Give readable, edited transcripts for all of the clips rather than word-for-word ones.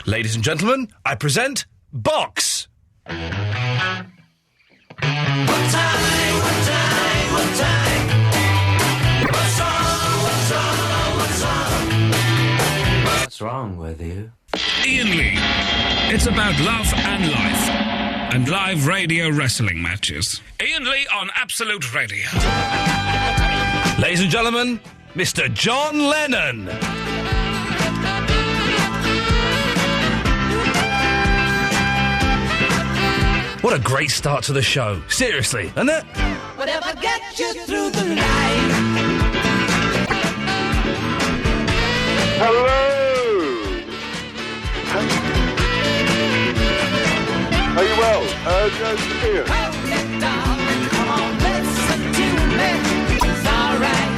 Ladies and gentlemen, I present Box. What time? What's wrong with you? Iain Lee. It's about love and life. And live radio wrestling matches. Iain Lee on Absolute Radio. Ladies and gentlemen, Mr. John Lennon. What a great start to the show. Seriously, isn't it? Whatever gets you through the night. Hello! Are you well? Here. Hold it down and come on, listen to me. It's alright.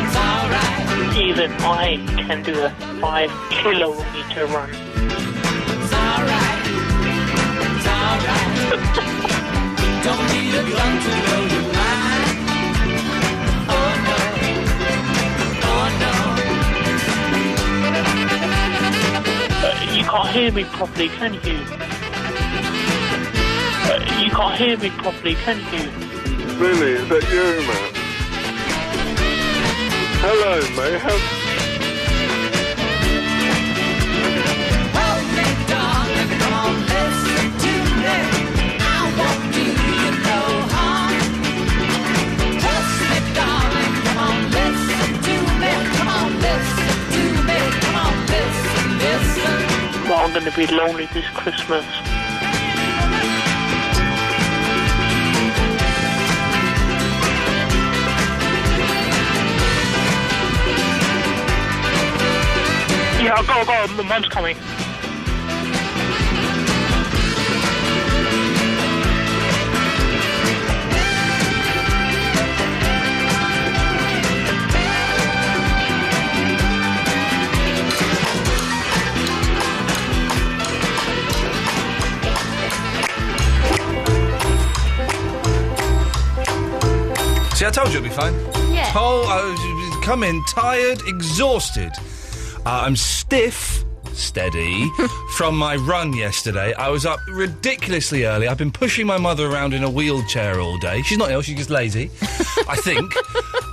It's alright. Even I can do a 5-kilometer run. It's alright. It's alright. Don't need a gun to blow your mind. Oh no. Oh no. You can't hear me properly, can you? You can't hear me properly, can you? Really? Is that you, man? Hello, mate. Hold me down and come on, listen to me. I won't do you no harm. Hold me down and come on, listen to me. Come on, listen to me. Come on, listen. Well, I'm going to be lonely this Christmas. Yeah, go, Mum's coming. See, I told you it'd be fine. Yeah. I come in tired, exhausted. I'm steady, from my run yesterday. I was up ridiculously early. I've been pushing my mother around in a wheelchair all day. She's not ill, she's just lazy, I think.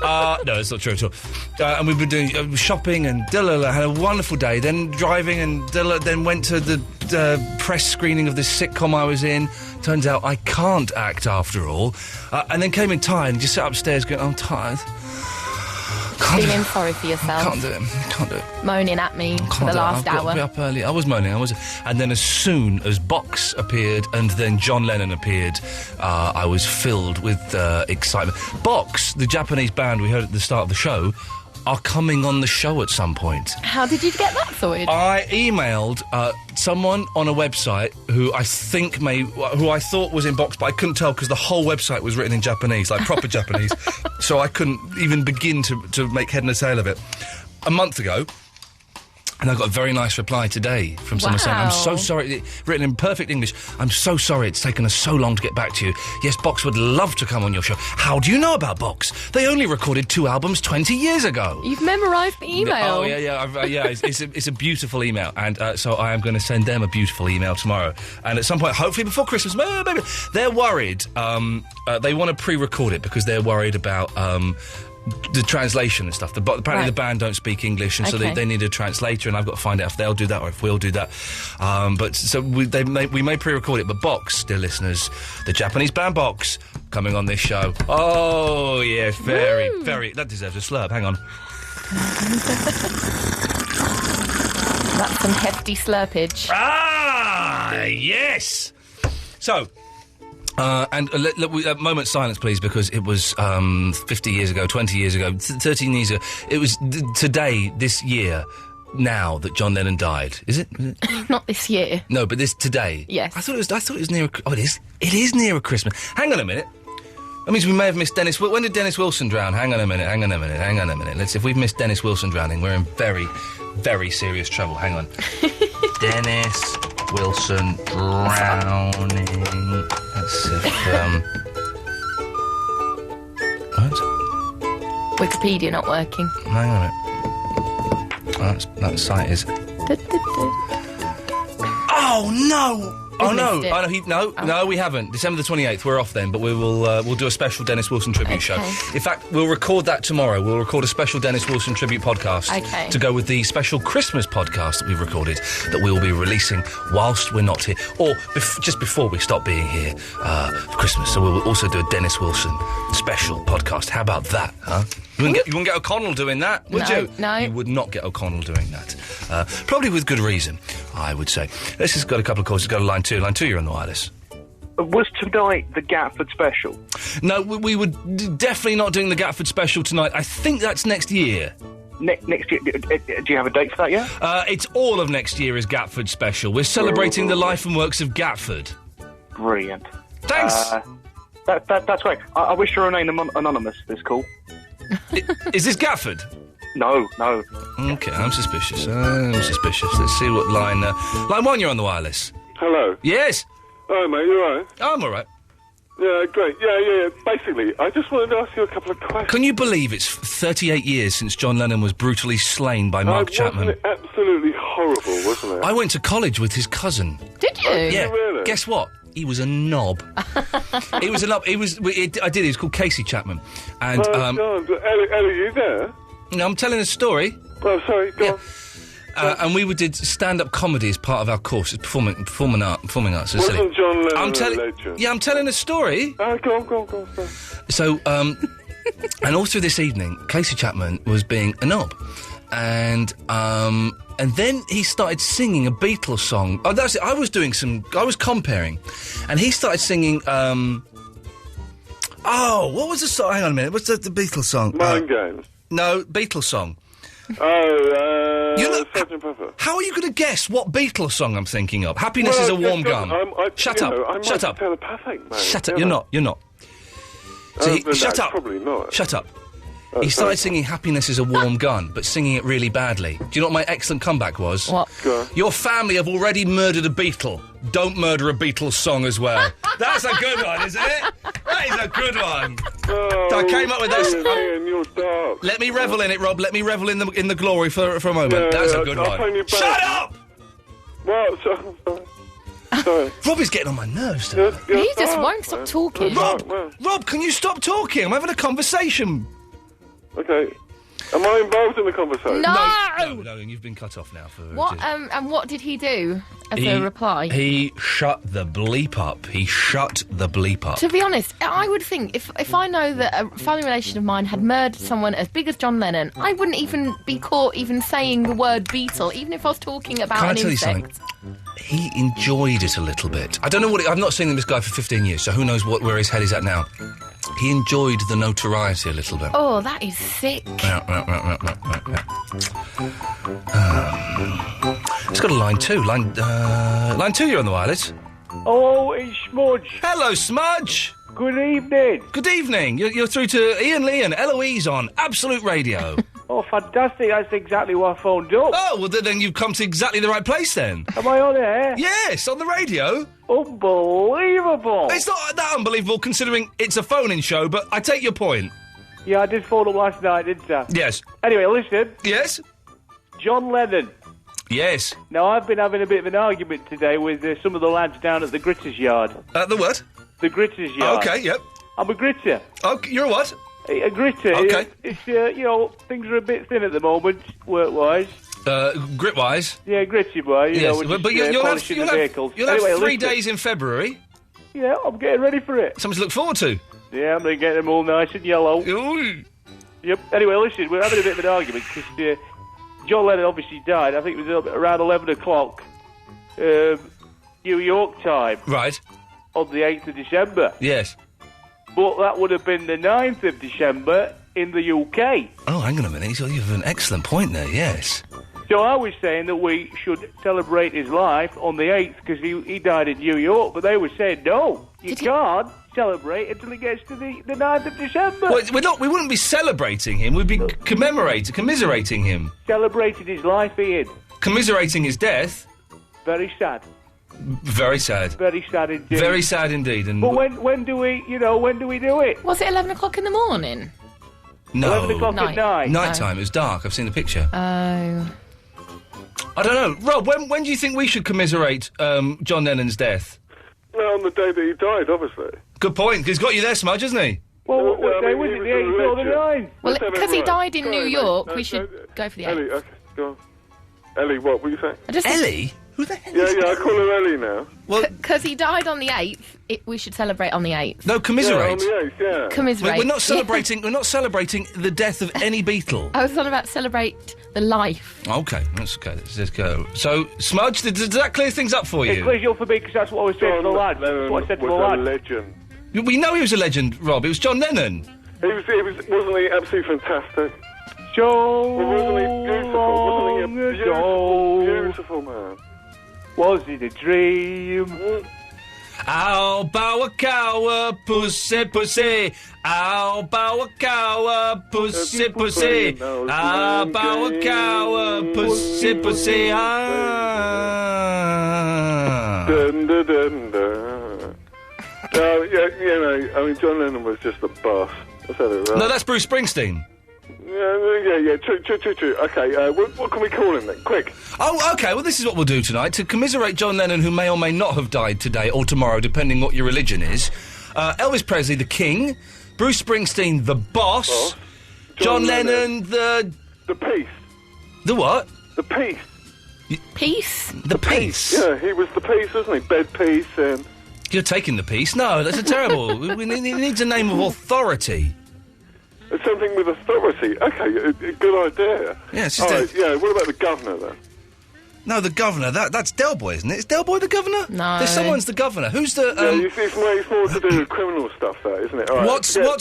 No, it's not true at all. And we've been doing shopping and had a wonderful day. Then driving and then went to the press screening of this sitcom I was in. Turns out I can't act after all. And then came in tired and just sat upstairs going, I'm tired. Feeling sorry for yourself. Can't do it. Moaning at me for the last hour. I've got to be up early. I was moaning. And then as soon as Box appeared and then John Lennon appeared, I was filled with excitement. Box, the Japanese band we heard at the start of the show, are coming on the show at some point. How did you get that sorted? I emailed someone on a website who I thought was in Box, but I couldn't tell because the whole website was written in Japanese, like proper Japanese. So I couldn't even begin to make head and tail of it. A month ago, and I got a very nice reply today from someone saying, I'm so sorry, written in perfect English, I'm so sorry it's taken us so long to get back to you. Yes, Box would love to come on your show. How do you know about Box? They only recorded 2 albums 20 years ago. You've memorised the email. Oh, yeah, it's a beautiful email, and so I am going to send them a beautiful email tomorrow. And at some point, hopefully before Christmas, maybe, they're worried, they want to pre-record it because they're worried about the translation and stuff. Apparently the band don't speak English, and so they need a translator, and I've got to find out if they'll do that or if we'll do that. But so we may pre-record it. But Box, dear listeners, the Japanese band Box, coming on this show. Oh, yes, very. That deserves a slurp. Hang on. That's some hefty slurpage. Ah, yes. So. And a moment's silence, please, because it was 50 years ago, 20 years ago, 13 years ago. It was today, this year, now that John Lennon died. Is it? Not this year. No, but today. Yes. I thought it was near. Oh, it is. It is near Christmas. Hang on a minute. That means we may have missed Dennis. When did Dennis Wilson drown? Hang on a minute. Let's see if we've missed Dennis Wilson drowning. We're in very, very serious trouble. Hang on. Dennis Wilson drowning. Let's see if, what? Wikipedia not working. Hang on a minute. That site is... Oh, no! We've missed it. No, we haven't. December the 28th, we're off then, but we'll do a special Dennis Wilson tribute show. In fact, we'll record that tomorrow. We'll record a special Dennis Wilson tribute podcast to go with the special Christmas podcast that we've recorded that we will be releasing whilst we're not here, or just before we stop being here for Christmas. So we'll also do a Dennis Wilson special podcast. How about that, huh? You wouldn't get O'Connell doing that, would you? No. You would not get O'Connell doing that. Probably with good reason, I would say. Let's just got a couple of calls. Let's go to line 2. Line 2, you're on the wireless. Was tonight the Gatford special? No, we were definitely not doing the Gatford special tonight. I think that's next year. Next year? Do you have a date for that yet? It's all of next year is Gatford special. We're celebrating the life and works of Gatford. Brilliant. Thanks. That's great. I wish to remain anonymous, this call. Is this Gatford? No. Okay, I'm suspicious. Let's see what line... line 1, you're on the wireless. Hello. Yes. Hi, mate, you all right? I'm all right. Yeah, great. Yeah. Basically, I just wanted to ask you a couple of questions. Can you believe it's 38 years since John Lennon was brutally slain by Mark Chapman? Wasn't it absolutely horrible, wasn't it? I went to college with his cousin. Did you? Yeah. Really? Guess what? He was a knob. He was a knob. He was called Casey Chapman. And, God. Ellie, you there? no, I'm telling a story. Oh, sorry, go on. And we did stand-up comedy as part of our course. It's performing arts. It's silly. Wasn't John Lennon a legend? Yeah, I'm telling a story. Go on. So, and all through this evening, Casey Chapman was being a knob. And then he started singing a Beatles song. Oh, that's it. I was comparing. And he started singing, what was the song? Hang on a minute. What's the Beatles song? Mind Games. No, Beatles song. Sgt. Pepper. How are you going to guess what Beatles song I'm thinking of? Happiness is a warm gun. Shut up. I'm Shut up. telepathic, man. Shut up. You're not. So shut up. Probably not. Shut up. He started singing Happiness is a Warm Gun, but singing it really badly. Do you know what my excellent comeback was? What? Go on. Your family have already murdered a Beatle. Don't murder a Beatles song as well. That's a good one, isn't it? That is a good one. I came up with that. Ian, you're dark. Let me revel in it, Rob. Let me revel in the glory for a moment. Yeah, That's a good I'll one. phone you back. Shut up! What? Sorry. Rob is getting on my nerves. You're He just dark, won't stop man. talking. Rob, can you stop talking? I'm having a conversation. Okay. Am I involved in the conversation? No! You've been cut off now for... What? And what did he do as a reply? He shut the bleep up. To be honest, I would think if I know that a family relation of mine had murdered someone as big as John Lennon, I wouldn't even be caught even saying the word Beatle, even if I was talking about Can I an tell you insect. something? He enjoyed it a little bit. I don't know what... I've not seen this guy for 15 years, so who knows where his head is at now. He enjoyed the notoriety a little bit. Oh, that is sick. It's got a line 2. Line 2, you're on the wireless. Oh, it's Smudge. Hello, Smudge. Good evening. Good evening. You're through to Iain Lee and Eloise on Absolute Radio. Oh, fantastic. That's exactly what I phoned up. Oh, well, then you've come to exactly the right place, then. Am I on air? Yes, on the radio. Unbelievable. It's not that unbelievable, considering it's a phone-in show, but I take your point. Yeah, I did phone up last night, didn't I? Yes. Anyway, listen. Yes? John Lennon. Yes. Now, I've been having a bit of an argument today with some of the lads down at the Gritters Yard. The what? The Gritters Yard. Okay, yep. I'm a gritter. Okay, you're a what? A gritter. Okay. It's things are a bit thin at the moment, work-wise. Grit-wise? Yeah, gritty-wise. Yes, we're just, but you'll have vehicles. You'll Anyway, have 3 listen. days in February. Yeah, I'm getting ready for it. Something to look forward to. Yeah, I'm going to get them all nice and yellow. Ooh. Yep. Anyway, listen, we're having a bit of an argument because John Lennon obviously died. I think it was around 11 o'clock, New York time. Right. On the 8th of December. Yes. But that would have been the 9th of December in the UK. Oh, hang on a minute. You have an excellent point there, yes. So I was saying that we should celebrate his life on the 8th because he died in New York, but they were saying, no, you can't celebrate until it gets to the 9th of December. Well, we wouldn't be celebrating him, we'd be commiserating him. Celebrating his life, Ian. Commiserating his death. Very sad. Very sad. Very sad indeed. Very sad indeed. And but when do we do it? Was it 11 o'clock in the morning? No. 11 o'clock at night. Night time. It was dark. I've seen the picture. Oh. I don't know. Rob, when do you think we should commiserate John Lennon's death? Well, on the day that he died, obviously. Good point. He's got you there, Smudge, hasn't he? Well, No, I what day mean, was he it? was The 8th or the a legend. 9th? Well, Let's have it because he right. died in Sorry, New mate. York, No, we should no, go for the Ellie, 8th. okay, go on. Ellie, what were you saying? I just think Ellie? Who the hell is Yeah, I call her Ellie now. Well, because he died on the 8th, we should celebrate on the 8th. no, Yeah, on commiserate. the 8th, yeah. Commiserate. We're not celebrating. We're not celebrating the death of any Beatle. I was on about celebrate the life. Okay, that's okay. Let's go. So, Smudge, does that clear things up for It you? clears you up for me because that's what I was saying to the lads. That's what I said to the was a lads. legend. We know he was a legend, Rob. It was John Lennon. Wasn't he absolutely fantastic? So Wasn't he beautiful? Wasn't he a long beautiful, ago, beautiful man? was it a dream? Ow, bow a cow, pussy, pussy. Ow, bow a cow, pussy, pussy. Ow, bow a cow, pussy, pussy. Ah. Dun, dun, dun, dun. I mean, John Lennon was just the boss. I said it right. No, that's Bruce Springsteen. Yeah, true. Okay, what can we call him then? Quick. Oh, okay. Well, this is what we'll do tonight. To commiserate John Lennon, who may or may not have died today or tomorrow, depending what your religion is. Elvis Presley, the king. Bruce Springsteen, the boss. John Lennon, the peace. The what? The peace. Peace? The peace. Yeah, he was the peace, wasn't he? Bed peace and... You're taking the peace? No, that's a terrible... He needs a name of authority. Something with authority. Okay, a good idea. Yeah, it's just All right, yeah, what about the governor then? No, the governor. That's Del Boy, isn't it? Is Del Boy the governor? No. There's someone's the governor. Who's the... It's more to do with criminal stuff, that, isn't it? All right. What's... Rob,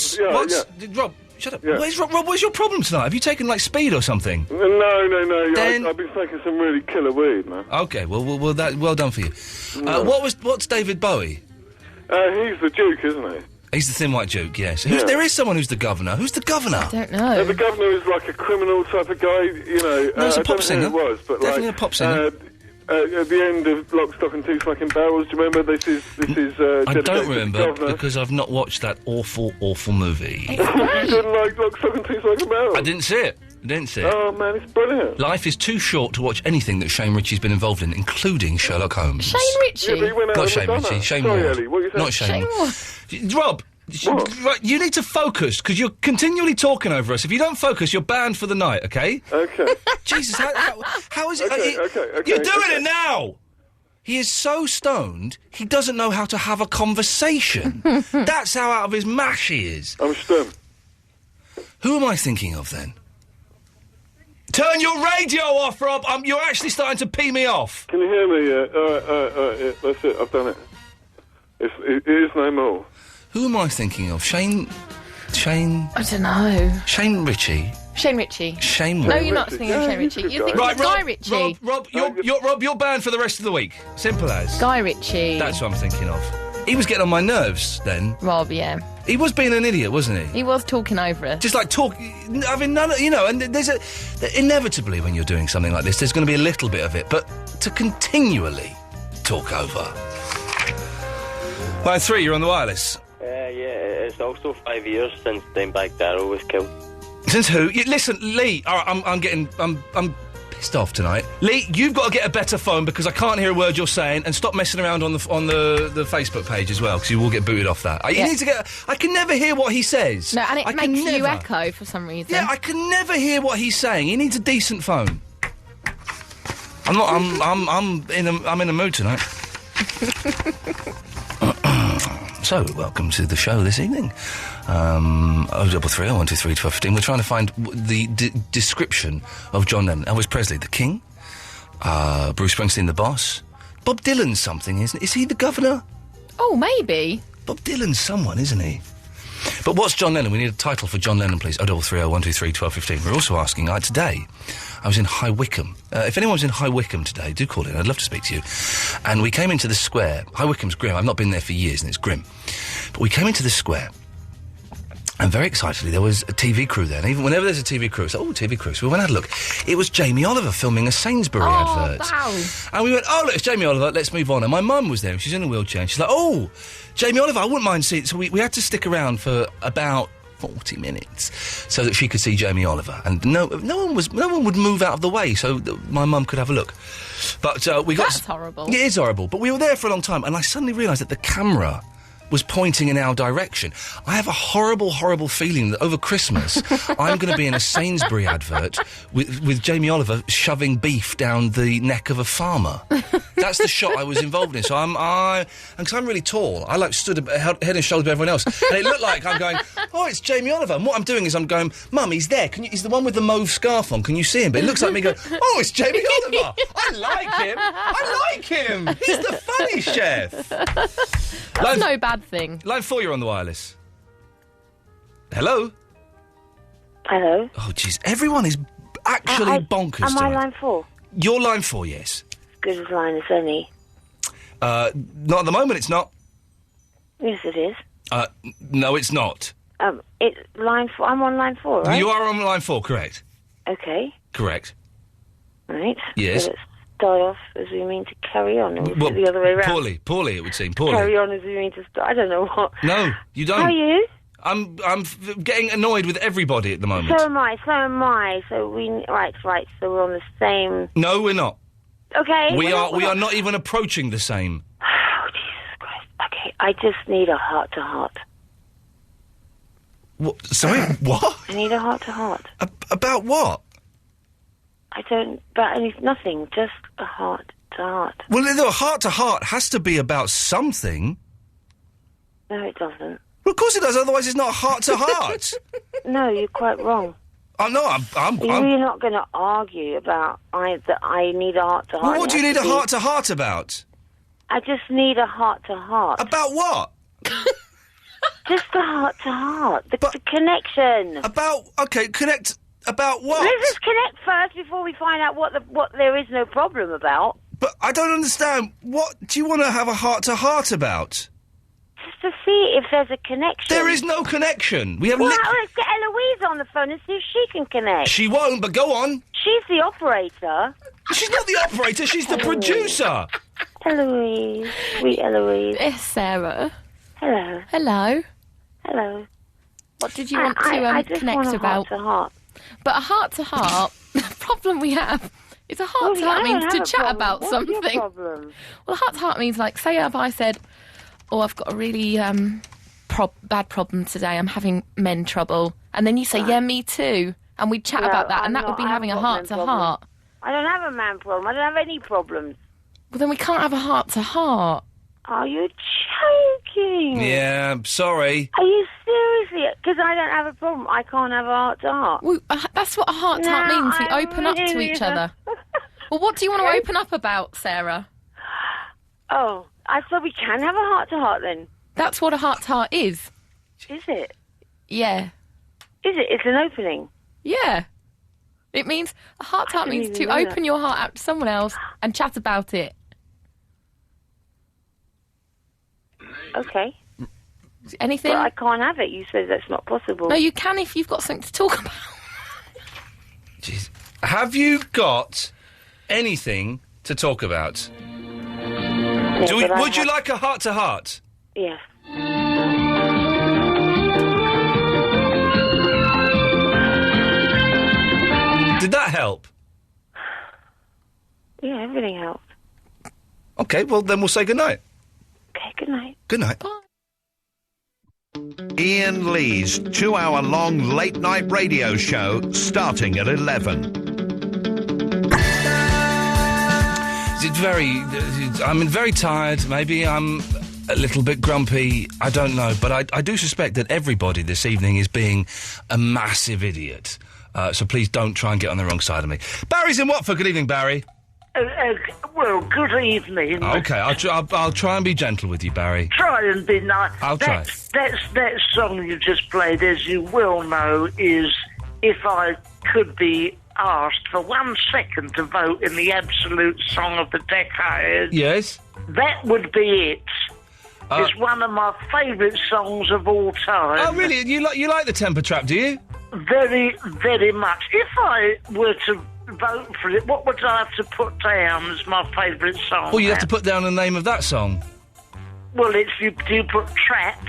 shut up. Yeah. Rob, what's your problem tonight? Have you taken, like, speed or something? No. Then- I've been taking some really killer weed, man. Okay, well done for you. What's David Bowie? He's the Duke, isn't he? He's the Thin White Duke, yes. Yeah. There is someone who's the governor. Who's the governor? I don't know. The governor is like a criminal type of guy, you know. No, it's a I pop don't know singer. who it was, but Definitely like, a pop singer. At the end of Lock, Stock and Two Smoking Barrels, do you remember? This is I dedicated don't to the remember governor. because I've not watched that awful movie. You didn't like Lock, Stock and Two Smoking Barrels? I didn't see it. Oh man, it's brilliant. Life is too short to watch anything that Shane Ritchie's been involved in, including Sherlock Holmes. Shane Ritchie? Yeah, but he went out Not with Shane Madonna. Ritchie, Shane Sorry, Ward. Ellie, what are you saying? Not Shane. Shane Rob, What? right, you need to focus, because you're continually talking over us. If you don't focus, you're banned for the night, okay? Okay. Jesus, how is it? Okay, You're doing okay. it now! He is so stoned, he doesn't know how to have a conversation. That's how out of his mash he is. I'm stunned. Who am I thinking of, then? Turn your radio off, Rob! You're actually starting to pee me off. Can you hear me? Yeah, that's it. I've done it. It is no more. Who am I thinking of? Shane... I don't know. Shane Ritchie? Shane Ritchie. Shane No, Ward. you're not thinking of Shane Ritchie. You're thinking of Guy Ritchie. Rob, you're banned for the rest of the week. Simple as. Guy Ritchie. That's what I'm thinking of. He was getting on my nerves then. Rob, yeah. He was being an idiot, wasn't he? He was talking over us. Just like talk. I mean, and inevitably when you're doing something like this, there's going to be a little bit of it, but to continually talk over. Line 3, you're on the wireless. Yeah, it's also 5 years since Dimebag Darrell was killed. Since who? Listen, Lee. All right, I'm pissed off tonight. Lee, you've got to get a better phone because I can't hear a word you're saying, and stop messing around on the Facebook page as well because you will get booted off that. You need to get. I can never hear what he says. No, and it I makes can you never. echo for some reason. Yeah, I can never hear what he's saying. He needs a decent phone. I'm in a mood tonight. So, welcome to the show this evening. 0330 123 1215. We're trying to find the description of John Lennon. Elvis Presley, the king. Bruce Springsteen, the boss. Bob Dylan's something, isn't he? Is he the governor? Oh, maybe. Bob Dylan's someone, isn't he? But what's John Lennon? We need a title for John Lennon, please. 0330 123 1215. We're also asking, today, I was in High Wycombe. If anyone's in High Wycombe today, do call in. I'd love to speak to you. And we came into the square. High Wycombe's grim. I've not been there for years, and it's grim. But we came into the square, and very excitedly, there was a TV crew there. And even whenever there's a TV crew, it's like, TV crew. So we went and had a look. It was Jamie Oliver filming a Sainsbury advert. Wow. And we went, look, it's Jamie Oliver, let's move on. And my mum was there, and she's in a wheelchair, and she's like, Jamie Oliver, I wouldn't mind seeing it. So we had to stick around for about 40 minutes so that she could see Jamie Oliver. And no one would move out of the way so that my mum could have a look. But we got... That's horrible. Yeah, it is horrible. But we were there for a long time, and I suddenly realised that the camera was pointing in our direction. I have a horrible, horrible feeling that over Christmas I'm going to be in a Sainsbury advert with Jamie Oliver shoving beef down the neck of a farmer. That's the shot I was involved in. So and because I'm really tall, I stood head and shoulders above everyone else, and it looked like I'm going, oh, it's Jamie Oliver. And what I'm doing is I'm going, Mum, he's there. He's the one with the mauve scarf on. Can you see him? But it looks like me going, oh, it's Jamie Oliver. I like him. He's the funny chef. That's no bad thing. Line 4, you're on the wireless. Hello? Hello? Oh, jeez. Everyone is actually bonkers Am I tonight. line 4? You're line 4, yes. Good as line as any. Not at the moment, it's not. Yes, it is. No, it's not. It's line 4. I'm on line 4, right? You are on line 4, correct. Okay. Correct. Right. Yes. So let's start off as we mean to carry on, or is it the other way around? Poorly, it would seem. Poorly. Carry on as we mean to start. I don't know what. No, you don't. How are you? I'm getting annoyed with everybody at the moment. So am I. So right. So we're on the same. No, we're not. Okay. We are not even approaching the same. Oh, Jesus Christ. Okay, I just need a heart-to-heart. What? Sorry, what? I need a heart-to-heart. About what? Nothing, just a heart-to-heart. Well, a heart-to-heart has to be about something. No, it doesn't. Well, of course it does, otherwise it's not heart-to-heart. No, you're quite wrong. Oh, no, You're not going to argue about that I need a heart-to-heart. Well, what do you need a heart-to-heart about? I just need a heart-to-heart. About what? Just a heart-to-heart. The connection. Connect about what? Let's just connect first before we find out what there is no problem about. But I don't understand. What do you want to have a heart-to-heart about? Just to see if there's a connection. There is no connection. We have. Well, let's get Eloise on the phone and see if she can connect. She won't, but go on. She's the operator. She's not the operator, she's the producer. Eloise. Sweet Eloise. It's Sarah. Hello. Hello. Hello. What did you want to I just connect want a about? Heart-to-heart. But a heart-to-heart, the problem we have is a heart-to-heart means to chat about something. What's your problem? Well, heart-to-heart means, like, say if I said, oh, I've got a really bad problem today, I'm having men trouble, and then you say, yeah, me too, and we'd chat about that, and that would be having a heart-to-heart. I don't have a man problem. I don't have any problems. Well, then we can't have a heart-to-heart. Are you joking? Yeah, sorry. Are you seriously? Because I don't have a problem. I can't have a heart-to-heart. Well, that's what a heart-to-heart means. We open up to each other. Well, what do you want to open up about, Sarah? Oh, I thought we can have a heart-to-heart then. That's what a heart-to-heart is. Is it? Yeah. Is it? It's an opening. Yeah. It means, a heart-to-heart means to open your heart out to someone else and chat about it. Okay. Anything? But I can't have it. You said that's not possible. No, you can if you've got something to talk about. Jeez. Have you got anything to talk about? Yeah, would you like a heart-to-heart? Yes. Did that help? Yeah, everything helped. Okay, well, then we'll say goodnight. Okay, good night. Good night. Bye. Iain Lee's 2-hour-long late-night radio show starting at 11. I'm very tired. Maybe I'm a little bit grumpy. I don't know. But I do suspect that everybody this evening is being a massive idiot. So please don't try and get on the wrong side of me. Barry's in Watford. Good evening, Barry. Well, good evening. Okay, I'll try and be gentle with you, Barry. Try and be nice. I'll try. That song you just played, as you well know, is If I Could Be Asked for 1 second to vote in the absolute song of the decade. Yes? That would be it. It's one of my favourite songs of all time. Oh, really? You like the Temper Trap, do you? Very, very much. If I were to vote for it, what would I have to put down as my favourite song? Well, you have to put down the name of that song. Well, do you put Trap?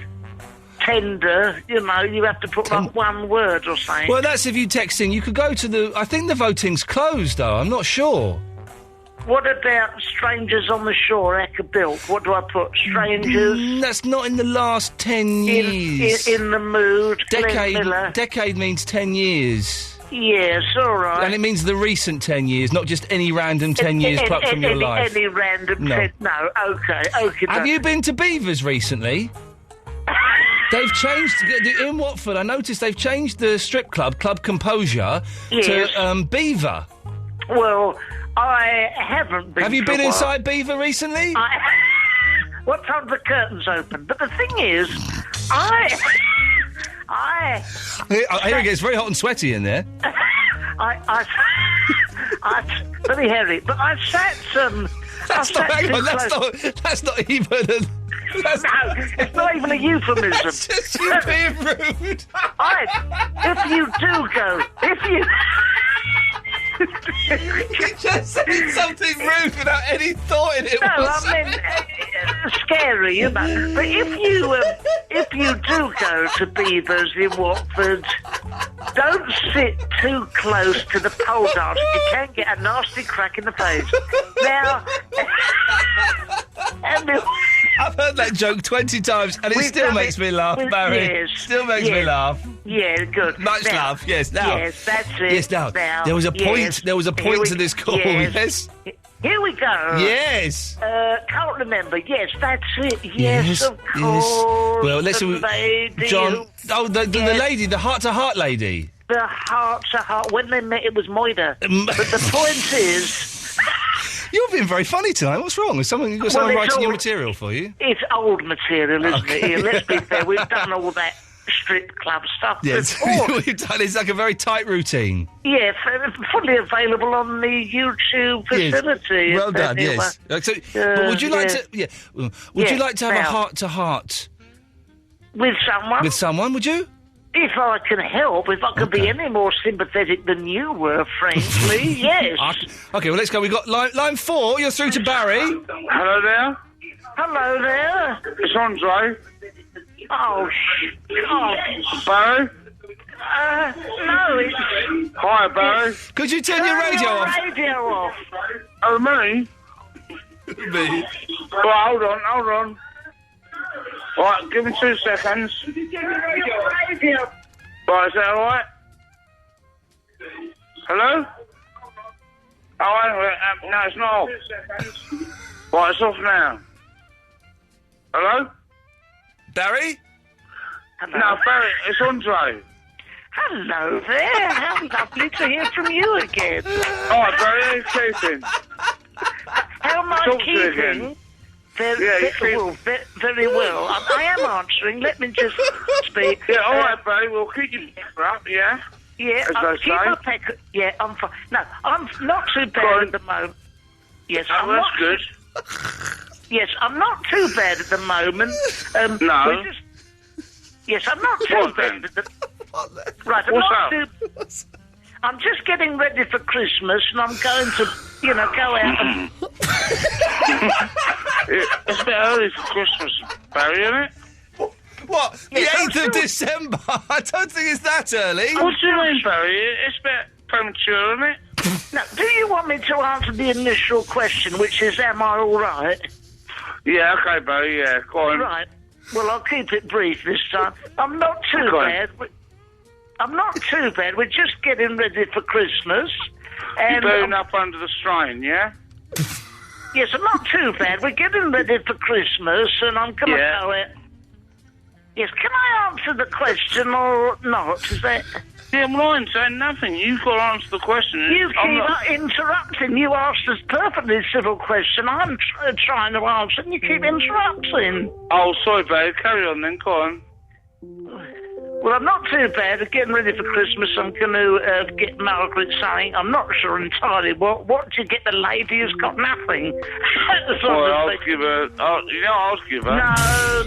tender, you know, you have to put like one word or something. Well, that's if you text in. You could go to the... I think the voting's closed, though. I'm not sure. What about strangers on the shore, Ekabilk? What do I put? Strangers? That's not in the last 10 years. In the mood. Glenn Miller. Decade means 10 years. Yes, all right. And it means the recent 10 years, not just any random 10 years plucked from your life. Any random No. 10... No, okay. Have you been to Beavers recently? They've changed... In Watford, I noticed they've changed the strip club, Club Composure, to Beaver. Well, I haven't been. Have you for a been while. inside Beaver recently? What time do the curtains open? But the thing is, I Here it gets very hot and sweaty in there. I very hairy, but I sat That's not even a... No, it's not even a euphemism. That's just you being rude. If you do go, You just said something rude without any thought in it. No, I mean, scary, you know. But if you do go to Beavers in Watford, don't sit too close to the pole dance. You can get a nasty crack in the face. Now, I've heard that joke 20 times, and it still makes me laugh, Barry. Yes, still makes me laugh. Yeah, good. Much love. Yes, now. Yes, that's it. Yes, now. There was a point. Yes. There was a point to this call. Yes. Here we go. Yes. Can't remember. Yes, that's it. Yes, of course. Well, let's the lady John. Oh, the lady, the heart-to-heart lady. The heart-to-heart. When they met, it was Moida. But the point is. You're being very funny tonight. What's wrong? Has someone got someone writing your material for you? It's old material, isn't it? Here, let's be fair. We've done all that strip club stuff Yes, before. we've done. It's like a very tight routine. Yeah, fully available on the YouTube facility. Well done. Yes. But would you like to? Yeah. Would you like to have a heart-to-heart with someone? With someone, would you? If I can help, if I can be any more sympathetic than you were, frankly, yes. Okay, well, let's go. We've got line 4. You're through to Barry. Hello there. Hello there. It's Andre. Oh, God. Barry? No, it's... Hi, Barry. Could you turn your radio off? Radio off. Oh, me? Me. Right, hold on. Right, give me 2 seconds. Right, is that all right? Hello? Oh, no, it's not off. Right, it's off now. Hello? Barry? Hello. No, Barry, it's Andre. Hello there. How lovely to hear from you again. All right, Barry, how you keeping? How am I Talk to you keeping? again. Very well. I am answering. Let me just speak. Yeah, all right, Barry, we'll keep your pecker up, yeah? Yeah, As I'll they keep say. my pecker. Yeah, I'm fine. No, I'm not too bad at the moment. Yes, Oh, I'm that's not. good. Yes, I'm not too bad at the moment. No. we're just- Yes, I'm not too What bad then? at the... Right, I'm What's not up? too... I'm just getting ready for Christmas, and I'm going to, go out and... It's a bit early for Christmas, Barry, isn't it? What? The Yes, 8th of December? I don't think it's that early. What do you mean, Barry? It's a bit premature, isn't it? Now, do you want me to answer the initial question, which is, am I all right? Yeah, okay, Barry, yeah, go on. Right. Well, I'll keep it brief this time. I'm not too Go on. bad. I'm not too bad. We're just getting ready for Christmas. You're And burning up under the strain, yeah? yes, I'm not too bad. We're getting ready for Christmas, and I'm going to Yeah. go it. Yes, can I answer the question or not? Is that... Yeah, well, I ain't saying nothing. You've got to answer the question. You I'm keep not- interrupting. You asked us perfectly civil question. I'm trying to answer, and you keep interrupting. Oh, sorry, Barry. Carry on then, go on. Well, I'm not too bad. We're getting ready for Christmas. I'm going to get Margaret something. I'm not sure entirely what. What do you get the lady who's got nothing? Well, I'll give her... I'll give her.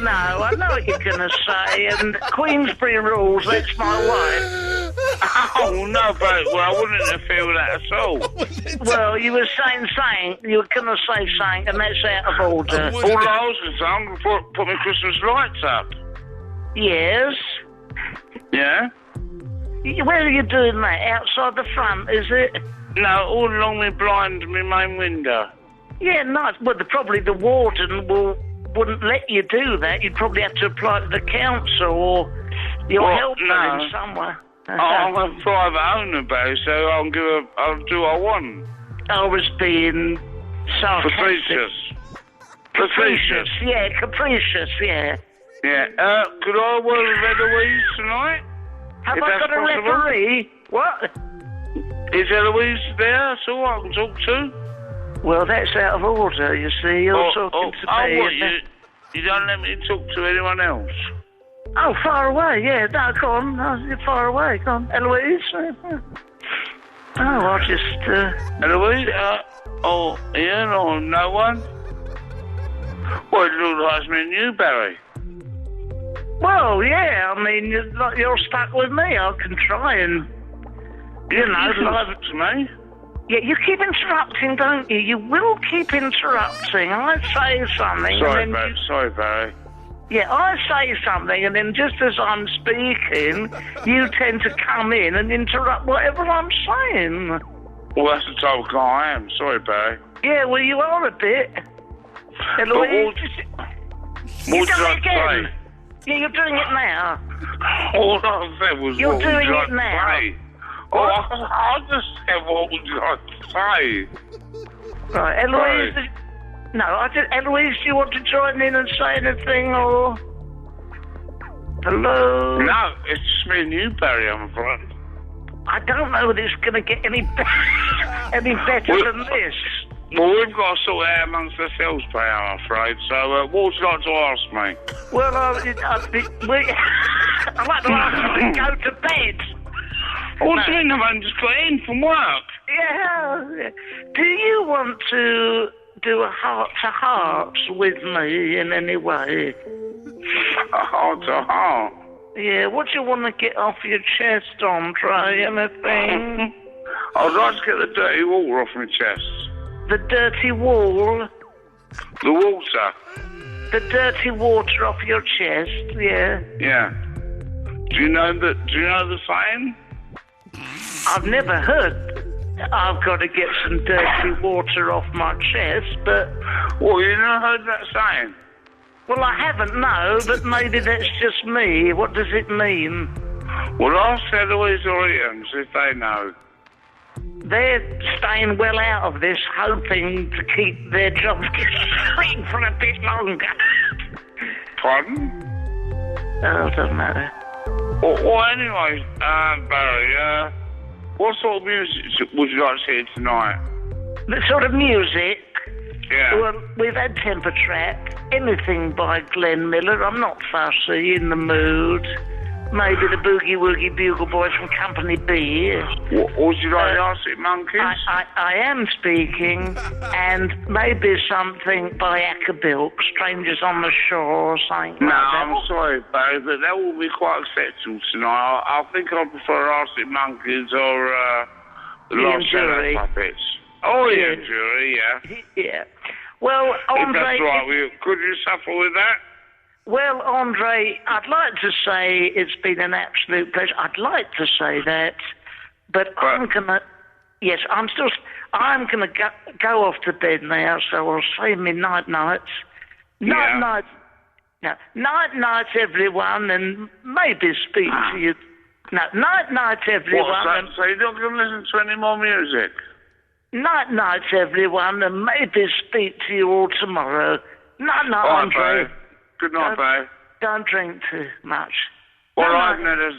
No, I know what you're going to say. And Queensbury rules, that's my wife. Oh, no, Barry. Well, I wouldn't interfere with that at all. Well, you were saying something. You were going to say something, and that's out of order. All I was going to say, I'm going to put my Christmas lights up. Yes. Yeah? Where are you doing that? Outside the front, is it? No, all along my blind, my main window. Yeah, nice. Well, probably the warden wouldn't let you do that. You'd probably have to apply to the council or your helper in somewhere. I'm a private owner, Barry, so I'll do what I want. I was being sarcastic. Capricious, yeah, capricious, yeah. Yeah, could I wear a Eloise tonight? Have If I that's got a possible? referee? What? Is Eloise there so I can talk to? Well, that's out of order, you see. You're talking to me. What, you don't let me talk to anyone else? Oh, far away, yeah. No, go on. No, you're far away. Go on. Eloise? I'll just... Eloise? Ian or no one? Well, it looks like it's me and you, Barry. Well, yeah, I mean, you're stuck with me. I can try and, you know... Like to me. Yeah, you keep interrupting, don't you? You will keep interrupting. I say something... Sorry, Barry. Yeah, I say something, and then just as I'm speaking, you tend to come in and interrupt whatever I'm saying. Well, that's the type of guy I am. Sorry, Barry. Yeah, well, you are a bit. Eloise, you're doing it again. Yeah, you're doing it now. All I said was You're what doing would you it like to now. say? Oh, I just said what would you like to say? Right, Eloise... Right. No, Eloise, do you want to join in and say anything, or... Hello? No, it's just me and you, Barry, I'm afraid. I don't know whether it's going to get any better than this. Well, we've got to sort it out amongst ourselves, Barry, I'm afraid. So, what would you like to ask me? Well, I'd like to ask you to go to bed. What do you mean? I've just got in from work. Yeah. Do you want to do a heart-to-heart with me in any way? A heart-to-heart? Yeah, what do you want to get off your chest, Andre? Anything? I'd like to get the dirty water off my chest. The dirty wall? The water? The dirty water off your chest, yeah. Yeah. Do you know the saying? I've never heard I've got to get some dirty water off my chest, but... Well, you never heard that saying? Well, I haven't, no, but maybe that's just me. What does it mean? Well, ask Eloise or Ian, if they know. They're staying well out of this, hoping to keep their jobs going for a bit longer. Pardon? Oh, it doesn't matter. Well, anyway, Barry, what sort of music would you like to hear tonight? The sort of music? Yeah. Well, we've had Temper Trap, anything by Glenn Miller. I'm not fussy, in the mood. Maybe the Boogie Woogie Bugle Boys from Company B. Would you like the Arctic Monkeys? I am speaking, and maybe something by Ackerbilk, Strangers on the Shore, or something No, like that. I'm sorry, Barry, but that will be quite acceptable tonight. I think I prefer Arctic Monkeys or the Lost Shadow Puppets. Oh, yeah, Jury, yeah. Yeah. Well, Andre... If that's right with you, could you suffer with that? Well, Andre, I'd like to say it's been an absolute pleasure. I'd like to say that, but I'm gonna... Yes, I'm gonna go off to bed now, so I'll say me night-nights. Night-nights. No, night-nights, everyone, and maybe speak to you... No, night-nights, everyone. So you're not going to listen to any more music? Night-nights, everyone, and maybe speak to you all tomorrow. Night-night, Andre. Good night, Barry. Don't drink too much. Well, I've had a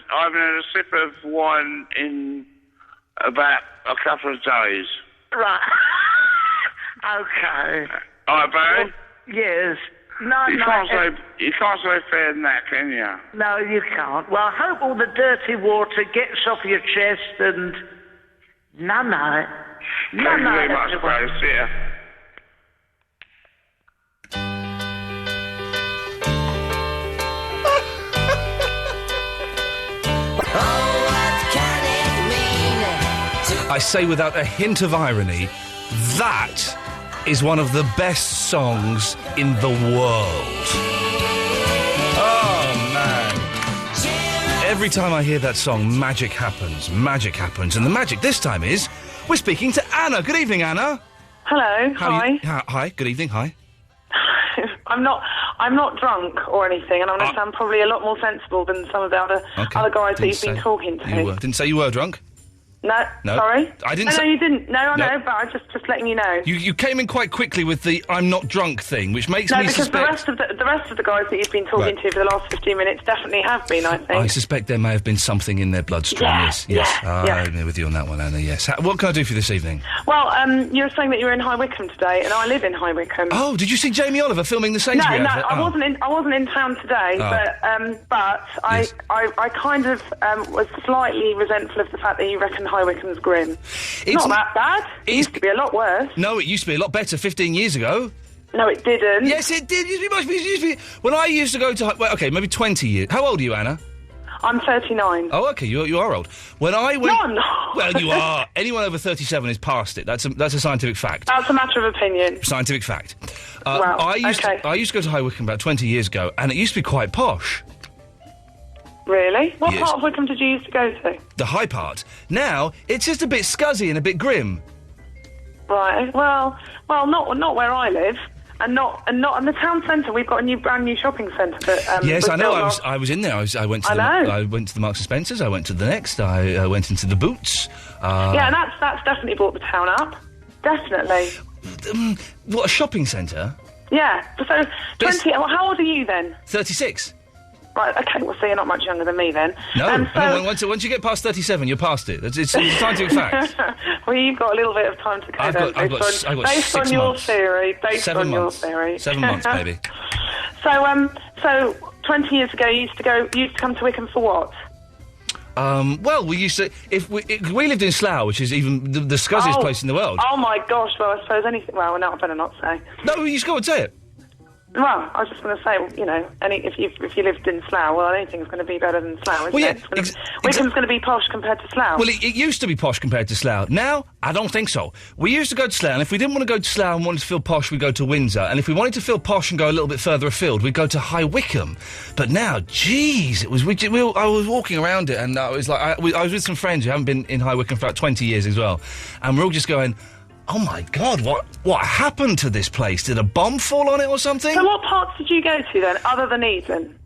sip of wine in about a couple of days. Right. Okay. All right, Barry? Well, yes. You can't say fair than that, can you? No, you can't. Well, I hope all the dirty water gets off your chest and... Night-night. Thank you very much, Barry. See ya. I say without a hint of irony, that is one of the best songs in the world. Oh, man. Every time I hear that song, magic happens. Magic happens. And the magic this time is, we're speaking to Anna. Good evening, Anna. Hello. Hi. Hi. Good evening. Hi. I'm not drunk or anything, and I'm probably a lot more sensible than some of the other guys that you've been talking to. You didn't say you were drunk? No. Sorry? I didn't No, you didn't. No, I know, but I'm just letting you know. You came in quite quickly with the I'm not drunk thing, which makes me because suspect... the rest of the guys that you've been talking to for the last 15 minutes definitely have been, I think. I suspect there may have been something in their bloodstream, yes. I'm with you on that one, Anna, yes. What can I do for you this evening? Well, you were saying that you were in High Wycombe today, and I live in High Wycombe. Oh, did you see Jamie Oliver filming the Sainsbury's No, advert? I wasn't in town today, but I kind of was slightly resentful of the fact that you reckon High Wycombe's grim. It's not that bad. It used to be a lot worse. No, it used to be a lot better 15 years ago. No, it didn't. Yes, it did. It used to be. When I used to go to... Well, OK, maybe 20 years. How old are you, Anna? I'm 39. Oh, OK, you are old. When I went... No, I'm not. Well, you are. Anyone over 37 is past it. That's a scientific fact. That's a matter of opinion. Scientific fact. I used to go to High Wycombe about 20 years ago, and it used to be quite posh. Really? What part of Wycombe did you used to go to? The high part. Now, it's just a bit scuzzy and a bit grim. Right. Well, not where I live, and not in the town centre. We've got a brand new shopping centre that. Yes, I know. I was in there. I went to the Marks and Spencers. I went to the Next. I went into the Boots. Yeah, and that's definitely brought the town up. Definitely. What, a shopping centre? Yeah. So 20. Well, how old are you then? 36. Right, OK, well, so you're not much younger than me then. No, once you get past 37, you're past it. It's a scientific fact. Well, you've got a little bit of time to go based on your theory. 7 months. 7 months, baby. So 20 years ago, you used to come to Wycombe for what? Well, we used to... If we lived in Slough, which is even the scuzziest place in the world. Oh, my gosh, well, I suppose anything... Well, no, I better not say. No, you just go and say it. Well, I was just going to say, you know, if you lived in Slough, well, anything's going to be better than Slough, isn't it? Wycombe's going to be posh compared to Slough. Well, it used to be posh compared to Slough. Now, I don't think so. We used to go to Slough, and if we didn't want to go to Slough and wanted to feel posh, we'd go to Windsor. And if we wanted to feel posh and go a little bit further afield, we'd go to High Wycombe. But now, geez, I was walking around it, and I was like, I was with some friends who haven't been in High Wycombe for about 20 years as well, and we're all just going... Oh, my God, what happened to this place? Did a bomb fall on it or something? So what parts did you go to, then, other than Eden?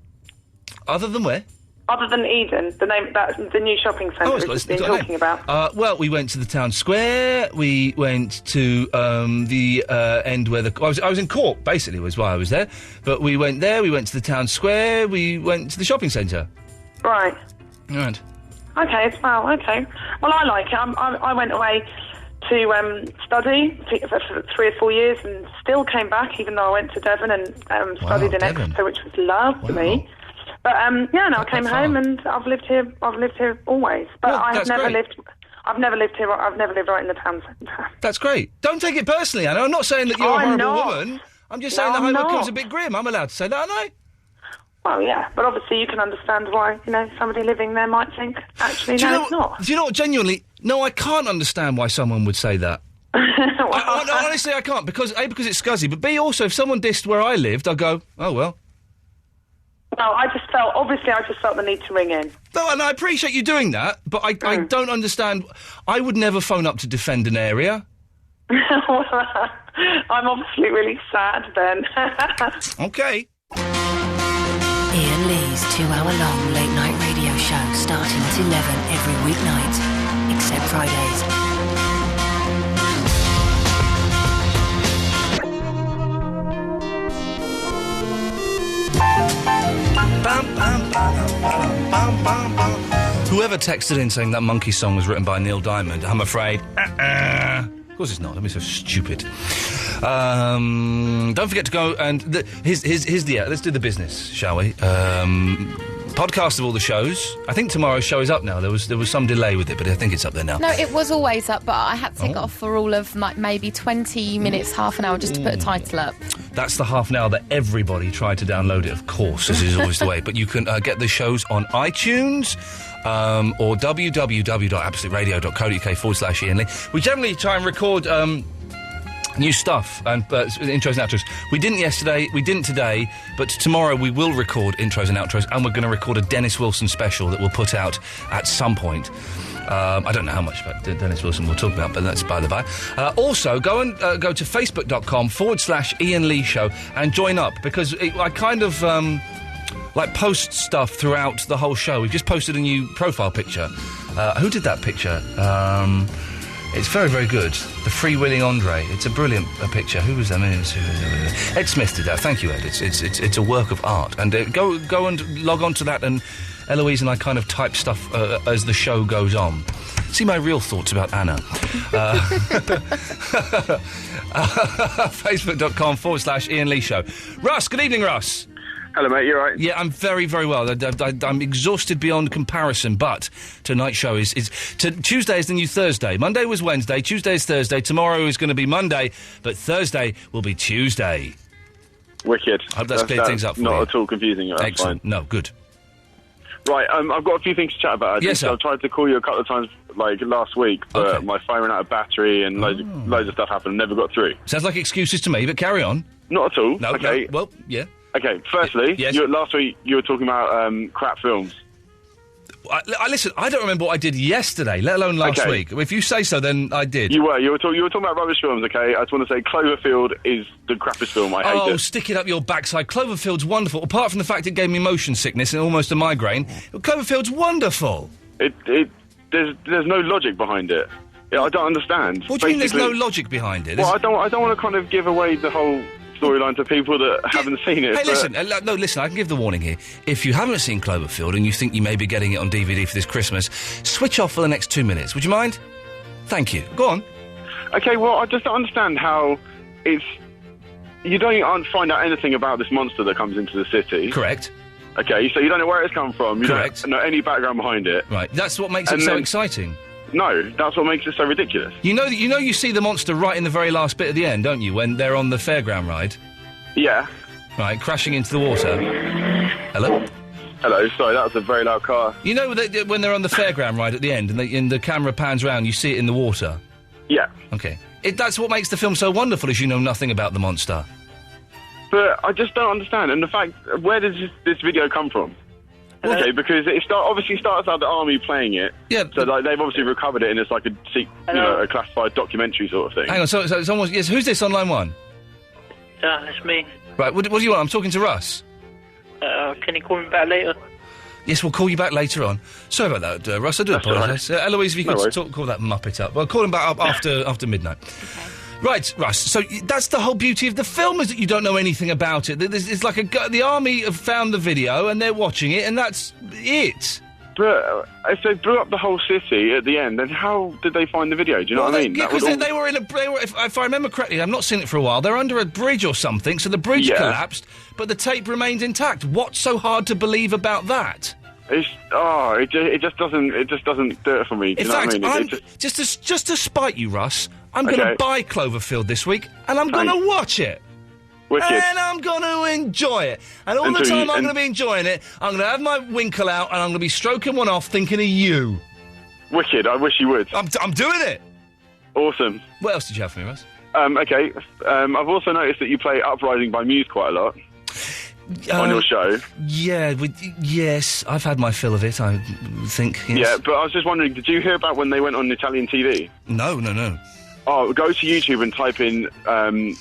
Other than where? Other than Eden, the new shopping centre we've been talking about. Well, we went to the town square, we went to the end where I was in Cork, basically, was why I was there. But we went there, we went to the town square, we went to the shopping centre. Right. Right. OK, well, OK. Well, I like it. I went away... to study for 3 or 4 years and still came back, even though I went to Devon and studied in Exeter, which was lovely. But I came home and I've lived here always. But I've never lived right in the town centre. That's great. Don't take it personally, Anna. I'm not saying that you're a horrible woman. I'm just saying that High Wycombe's a bit grim. I'm allowed to say that, aren't I? Well, yeah, but obviously you can understand why, somebody living there might think, actually, it's not. Do you know what, genuinely, no, I can't understand why someone would say that. Honestly, I can't, because A, because it's scuzzy, but B, also, if someone dissed where I lived, I'd go, oh, well. No, I just felt the need to ring in. No, and I appreciate you doing that, but I don't understand. I would never phone up to defend an area. Well, I'm obviously really sad, then. OK. Iain Lee's 2-hour-long late-night radio show starting at 11 every weeknight, except Fridays. Whoever texted in saying that Monkey song was written by Neil Diamond, I'm afraid... Of course it's not. Don't be so stupid. Don't forget to go and... Here's the... let's do the business, shall we? Podcast of all the shows. I think tomorrow's show is up now. There was some delay with it, but I think it's up there now. No, it was always up, but I had to take it off for all of maybe 20 minutes, half an hour, just to put a title up. That's the half an hour that everybody tried to download it, of course, as is always the way. But you can get the shows on iTunes... or www.absoluteradio.co.uk/Iain Lee. We generally try and record New stuff and intros and outros. We didn't yesterday, we didn't today, but tomorrow we will record intros and outros, and we're going to record a Dennis Wilson special that we'll put out at some point. I don't know how much about Dennis Wilson we'll talk about, but that's by the by. Also, go to facebook.com/Iain Lee Show and join up, because I kind of post stuff throughout the whole show. We've just posted a new profile picture. Who did that picture? It's very, very good. The freewheeling Andre. It's a brilliant picture. Who was that? Ed Smith did that. Thank you, Ed. It's a work of art. And go and log on to that, and Eloise and I kind of type stuff as the show goes on. See my real thoughts about Anna. Facebook.com/Iain Lee Show. Russ, good evening, Russ. Hello, mate, you all right? Yeah, I'm very, very well. I'm exhausted beyond comparison, but tonight's show is Tuesday is the new Thursday. Monday was Wednesday, Tuesday is Thursday, tomorrow is going to be Monday, but Thursday will be Tuesday. Wicked. I hope that's cleared things up for you. Not at all confusing. That's excellent. Fine. No, good. Right, I've got a few things to chat about. Yes, sir. I've tried to call you a couple of times, last week, but my phone ran out of battery and loads of stuff happened and never got through. Sounds like excuses to me, but carry on. Not at all. No, okay. No. Well, yeah. Okay, firstly, last week you were talking about crap films. Listen, I don't remember what I did yesterday, let alone last week. If you say so, then I did. You were talking about rubbish films, okay? I just want to say Cloverfield is the crappiest film. I hate it. Oh, stick it up your backside. Cloverfield's wonderful. Apart from the fact it gave me motion sickness and almost a migraine, Cloverfield's wonderful. There's no logic behind it. Yeah, I don't understand. What do you mean there's no logic behind it? Well, I don't want to kind of give away the whole storyline to people that haven't seen it. Hey, listen, listen, I can give the warning here. If you haven't seen Cloverfield and you think you may be getting it on DVD for this Christmas, switch off for the next 2 minutes. Would you mind? Thank you. Go on. Okay, well, I just don't understand how it's... You don't find out anything about this monster that comes into the city. Correct. Okay, so you don't know where it's come from. You Correct. don't know any background behind it. Right, that's what makes it so exciting. No, that's what makes it so ridiculous. You see the monster right in the very last bit at the end, don't you, when they're on the fairground ride? Yeah. Right, crashing into the water. Hello? Hello, sorry, that was a very loud car. You know when they're on the fairground ride at the end and the camera pans around, you see it in the water? Yeah. Okay. That's what makes the film so wonderful, is you know nothing about the monster. But I just don't understand. And the fact, where does this video come from? Okay, because it obviously starts out the army playing it. Yeah. So they've obviously recovered it, and it's like a classified documentary sort of thing. Hang on, so someone... Yes, who's this on line one? It's me. Right, what do you want? I'm talking to Russ. Can you call me back later? Yes, we'll call you back later on. Sorry about that, Russ, I do apologise. Right. Eloise, if you could call that muppet up. Well, call him back up after midnight. Okay. Right, Russ, so that's the whole beauty of the film, is that you don't know anything about it. It's like the army have found the video and they're watching it, and that's it. But if they blew up the whole city at the end, then how did they find the video? Do you know what I mean? Yeah, because they were if I remember correctly, I've not seen it for a while, they're under a bridge or something, so the bridge collapsed, but the tape remained intact. What's so hard to believe about that? It just doesn't do it for me. Do you know what I mean? Just to spite you, Russ, I'm going to buy Cloverfield this week, and I'm going to watch it. Wicked. And I'm going to enjoy it. And all the time I'm going to be enjoying it, I'm going to have my winkle out, and I'm going to be stroking one off thinking of you. Wicked, I wish you would. I'm doing it. Awesome. What else did you have for me, Russ? Okay, I've also noticed that you play Uprising by Muse quite a lot. On your show. Yeah, yes, I've had my fill of it, I think. Yes. Yeah, but I was just wondering, did you hear about when they went on Italian TV? No. Oh, go to YouTube and type in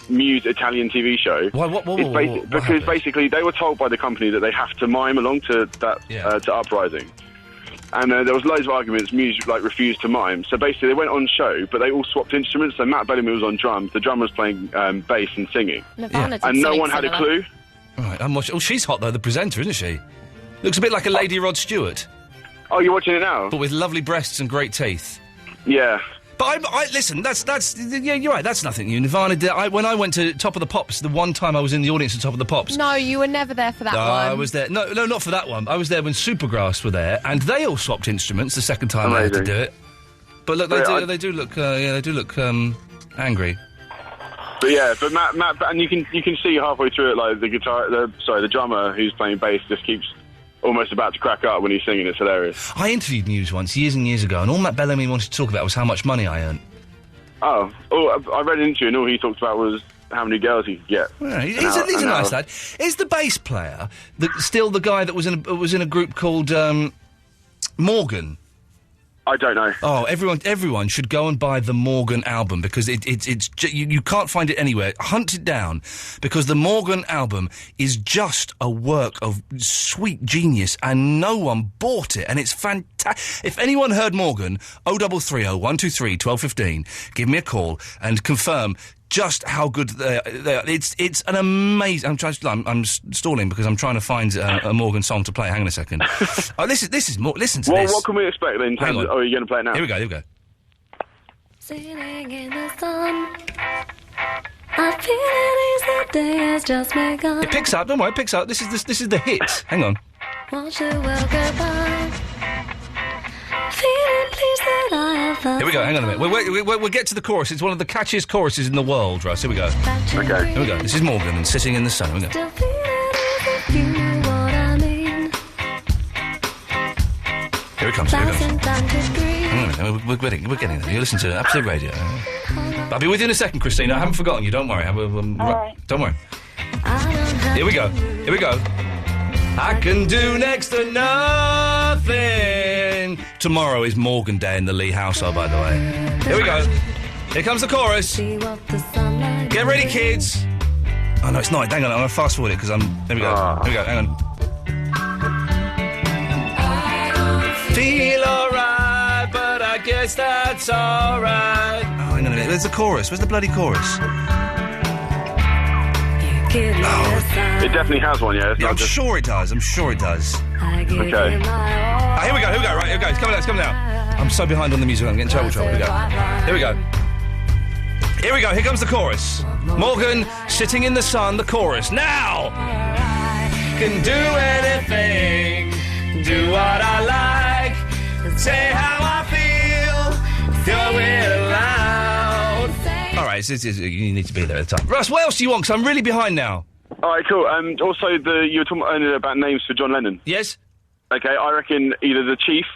Muse Italian TV show. Why? What because basically they were told by the company that they have to mime along to that to Uprising, and there was loads of arguments. Muse refused to mime, so basically they went on show, but they all swapped instruments. So Matt Bellamy was on drums, the drummer was playing bass and singing, and no one had a clue. All right, I'm watching. Oh, she's hot though, the presenter, isn't she? Looks a bit like a Lady Rod Stewart. Oh, you're watching it now? But with lovely breasts and great teeth. Yeah. But listen, that's you're right, that's nothing new. Nirvana did, when I went to Top of the Pops, the one time I was in the audience at Top of the Pops. No, you were never there for that one. I was there. No, not for that one. I was there when Supergrass were there, and they all swapped instruments the second time they had to do it. But look, they do look angry. But Matt, and you can see halfway through it, like the drummer who's playing bass just keeps almost about to crack up when he's singing. It's hilarious. I interviewed Muse once, years and years ago, and all Matt Bellamy wanted to talk about was how much money I earned. Oh, I read an interview and all he talked about was how many girls he could get. Yeah, he's a nice lad. Is the bass player still the guy that was in a group called Morgan? I don't know. Oh, everyone should go and buy the Morgan album because you can't find it anywhere. Hunt it down because the Morgan album is just a work of sweet genius and no one bought it and it's fantastic. If anyone heard Morgan, 0330 123 1215, give me a call and confirm just how good they are. It's an amazing. I'm stalling because I'm trying to find a Morgan song to play. Hang on a second. This is more. Listen to this. What can we expect then? Are you going to play it now? Here we go. Sitting in the sun, I feel it is the day has just begun. It picks up. Don't worry, it picks up. This is the hit. Hang on. Won't you well goodbye? Feeling pleased that I have found. Here we go. Hang on a minute. We'll get to the chorus. It's one of the catchiest choruses in the world, Russ. Here we go. Okay. Here we go. This is Morgan and Sitting in the Sun. Here we go. Still feeling as if you knew what I mean. Here it comes. Here it comes. Thousand times to dream. Hang on a minute. We're getting there. You listen to Absolute Radio. I'll be with you in a second, Christina. I haven't forgotten you. Don't worry. right. Don't worry. Here we go. Here we go. I can do next to nothing. Tomorrow is Morgan Day in the Lee household, by the way. Here we go. Here comes the chorus. Get ready, kids. Oh, no, it's not. Hang on, I'm going to fast forward it because I'm... There we go. Here we go, hang on. Feel alright, but I guess that's alright. Oh, hang on a minute. Where's the chorus? Where's the bloody chorus? It definitely has one, yeah. I'm sure it does. I'm sure it does. Okay. Here we go. Right, here we go. It's coming out. I'm so behind on the music. I'm getting trouble. Here we go. Here comes the chorus. Morgan, Sitting in the Sun, the chorus. Now! Can do anything, do what I like, say how I feel, do it loud. All right, you need to be there at the time. Russ, what else do you want? Because I'm really behind now. All right, cool. Also, you were talking earlier about names for John Lennon. Yes. Okay, I reckon either the Chief.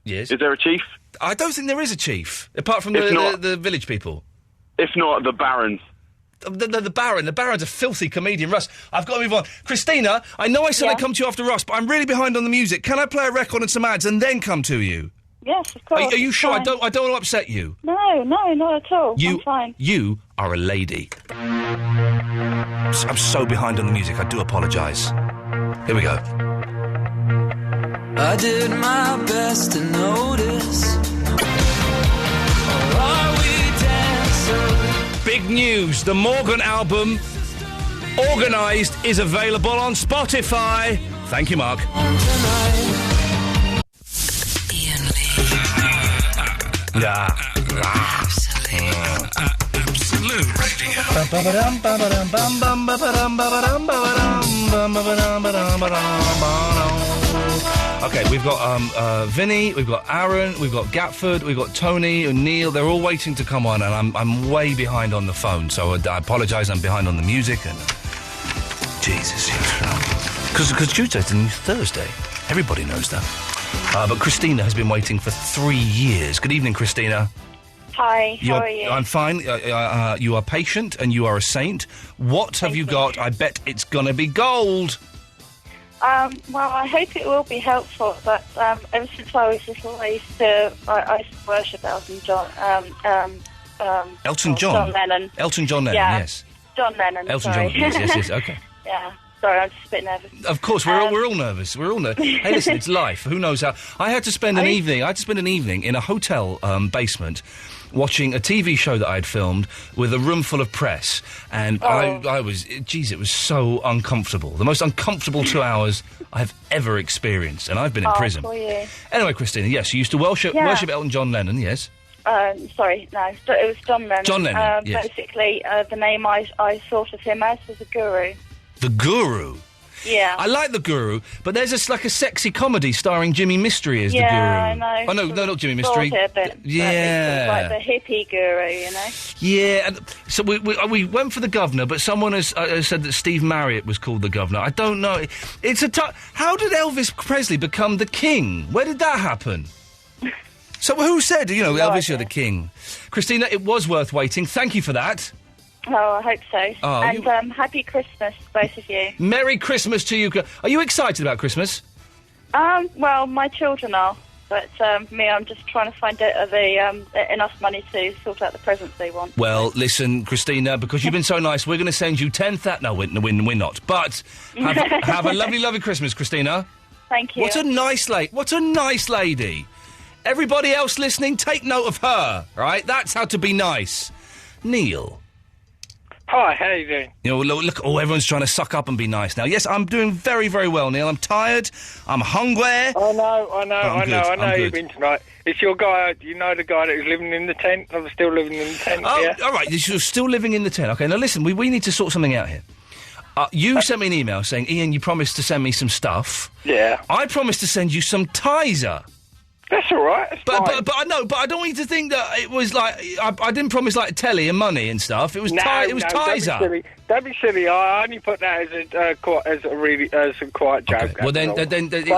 Yes. Is there a chief? I don't think there is a chief, apart from the village people. If not, the Baron. The Baron. The Baron's a filthy comedian. Russ, I've got to move on. Christina, I know I said I'd come to you after Russ, but I'm really behind on the music. Can I play a record and some ads and then come to you? Yes, of course. Are you sure? Fine. I don't want to upset you. No, not at all. I'm fine. You are a lady. I'm so behind on the music. I do apologise. Here we go. I did my best to notice. Or are we dancing? Big news. The Morgan album, Organised, is available on Spotify. Thank you, Mark. Yeah. Absolute Radio. Okay, we've got Vinny, we've got Aaron, we've got Gatford, we've got Tony and Neil. They're all waiting to come on, and I'm way behind on the phone, so I apologise. I'm behind on the music, and Jesus, because Tuesday's the new Thursday. Everybody knows that. But Christina has been waiting for 3 years. Good evening, Christina. Hi, how are you? I'm fine. You are patient and you are a saint. What have you got? I bet it's going to be gold. Well, I hope it will be helpful, but ever since I was little, I used to worship Elton John. Elton John? John Lennon. Elton John Lennon, yeah. yes. John Lennon, Elton sorry. John, yes, okay. Yeah. Sorry, I'm just a bit nervous. Of course, we're all nervous. We're all nervous. Hey, listen, it's life. Who knows how? I had to spend an evening in a hotel basement watching a TV show that I'd filmed with a room full of press, and I was, it was so uncomfortable. The most uncomfortable 2 hours I've ever experienced, and I've been in prison. Poor you. Anyway, Christina, yes, you used to worship Elton John Lennon, yes? Sorry, no, it was John Lennon. John Lennon, yes. Basically, the name I thought of him as was a guru. The Guru? Yeah. I like The Guru, but there's a sexy comedy starring Jimmy Mystery as The Guru. Yeah, I know. Oh, no, not Jimmy Mystery. Yeah. Like the hippie guru, you know? Yeah, and so we went for the governor, but someone has said that Steve Marriott was called the governor. I don't know. How did Elvis Presley become the king? Where did that happen? So who said, Elvis, you're the king? Christina, it was worth waiting. Thank you for that. Oh, I hope so. Oh, and happy Christmas, both of you. Merry Christmas to you. Are you excited about Christmas? Well, my children are. But me, I'm just trying to find enough money to sort out the presents they want. Well, listen, Christina, because you've been so nice, we're going to send you 10,000... No, we're not. But have a lovely, lovely Christmas, Christina. Thank you. What a nice lady. Everybody else listening, take note of her, right? That's how to be nice. Neil. Hi, how you doing? Look, everyone's trying to suck up and be nice now. Yes, I'm doing very, very well, Neil. I'm tired. I'm hungry. I know you've been tonight. It's your guy, the guy that was living in the tent? I'm still living in the tent, yeah? All right, you're still living in the tent. Okay, now listen, we need to sort something out here. You sent me an email saying, Ian, you promised to send me some stuff. Yeah. I promised to send you some Tizer. That's all right. But I know. But I don't want you to think that it was like I didn't promise like telly and money and stuff. It was Tizer. Don't be silly. I only put that as a quiet joke. Okay. Well then, I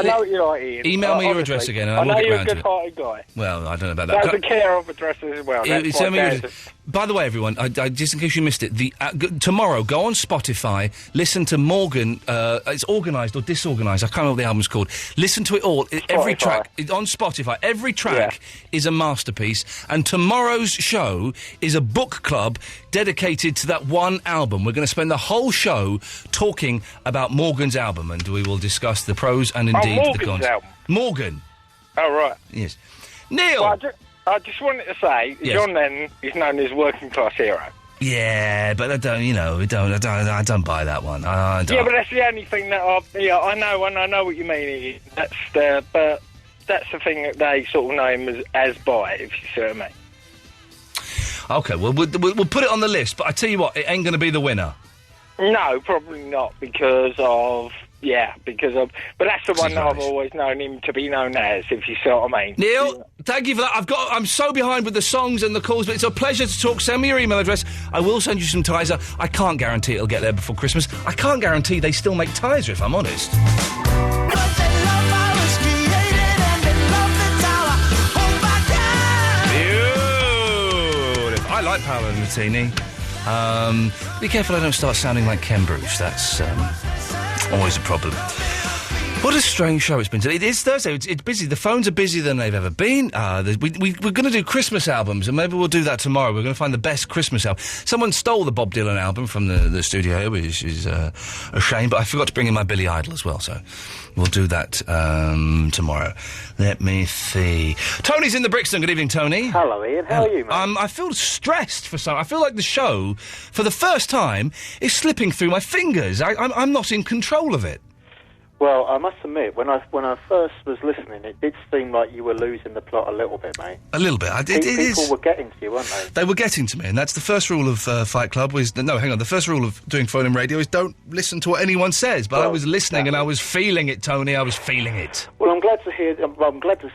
know what you like, Ian. Email me your address again, and I will get round to it. I know you're a good-hearted guy. Well, I don't know about that. That's a care of addresses as well. Send me your address. By the way, everyone, just in case you missed it, tomorrow go on Spotify, listen to Morgan. It's organised or disorganised. I can't remember what the album's called. Listen to it all. Every track on Spotify. Every track is a masterpiece. And tomorrow's show is a book club dedicated to that one album. We're going to spend the whole show talking about Morgan's album, and we will discuss the pros and indeed the cons. Album. Morgan. Oh, right. Yes. Neil. Well, I just wanted to say, John Lennon is known as working class hero. Yeah, but I don't buy that one. I don't. Yeah, but that's the only thing that I know, and I know what you mean. But that's the thing that they sort of know him as by, if you see what I mean. Okay, well, we'll put it on the list, but I tell you what, it ain't going to be the winner. No, probably not, because of... But that's the one that I've always known him to be known as, if you see what I mean. Neil, thank you for that. I'm so behind with the songs and the calls, but it's a pleasure to talk. Send me your email address. I will send you some Tizer. I can't guarantee it'll get there before Christmas. I can't guarantee they still make Tizer, if I'm honest. Beautiful. I like Paolo Nutini. Be careful I don't start sounding like Ken Bruce. That's always a problem. What a strange show it's been today. It is Thursday. It's busy. The phones are busier than they've ever been. We're going to do Christmas albums, and maybe we'll do that tomorrow. We're going to find the best Christmas album. Someone stole the Bob Dylan album from the studio here, which is a shame, but I forgot to bring in my Billy Idol as well, so we'll do that tomorrow. Let me see. Tony's in the Brixton. Good evening, Tony. Hello, Ian. How are you, mate? I feel stressed for some... I feel like the show, for the first time, is slipping through my fingers. I'm not in control of it. Well, I must admit, when I first was listening, it did seem like you were losing the plot a little bit, mate. A little bit. People were getting to you, weren't they? They were getting to me, and that's the first rule of Fight Club. The first rule of doing phone-in radio is don't listen to what anyone says. But I was listening, and I was feeling it, Tony. I was feeling it. Well, I'm glad to hear. I'm glad to